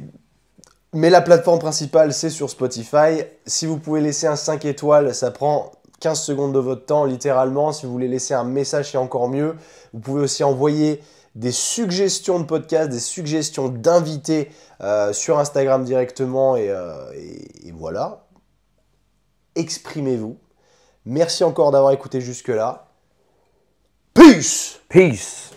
Mais la plateforme principale, c'est sur Spotify. Si vous pouvez laisser un 5 étoiles, ça prend 15 secondes de votre temps, littéralement. Si vous voulez laisser un message, c'est encore mieux. Vous pouvez aussi envoyer des suggestions de podcasts, des suggestions d'invités sur Instagram directement. Et voilà. Exprimez-vous. Merci encore d'avoir écouté jusque-là. Peace! Peace.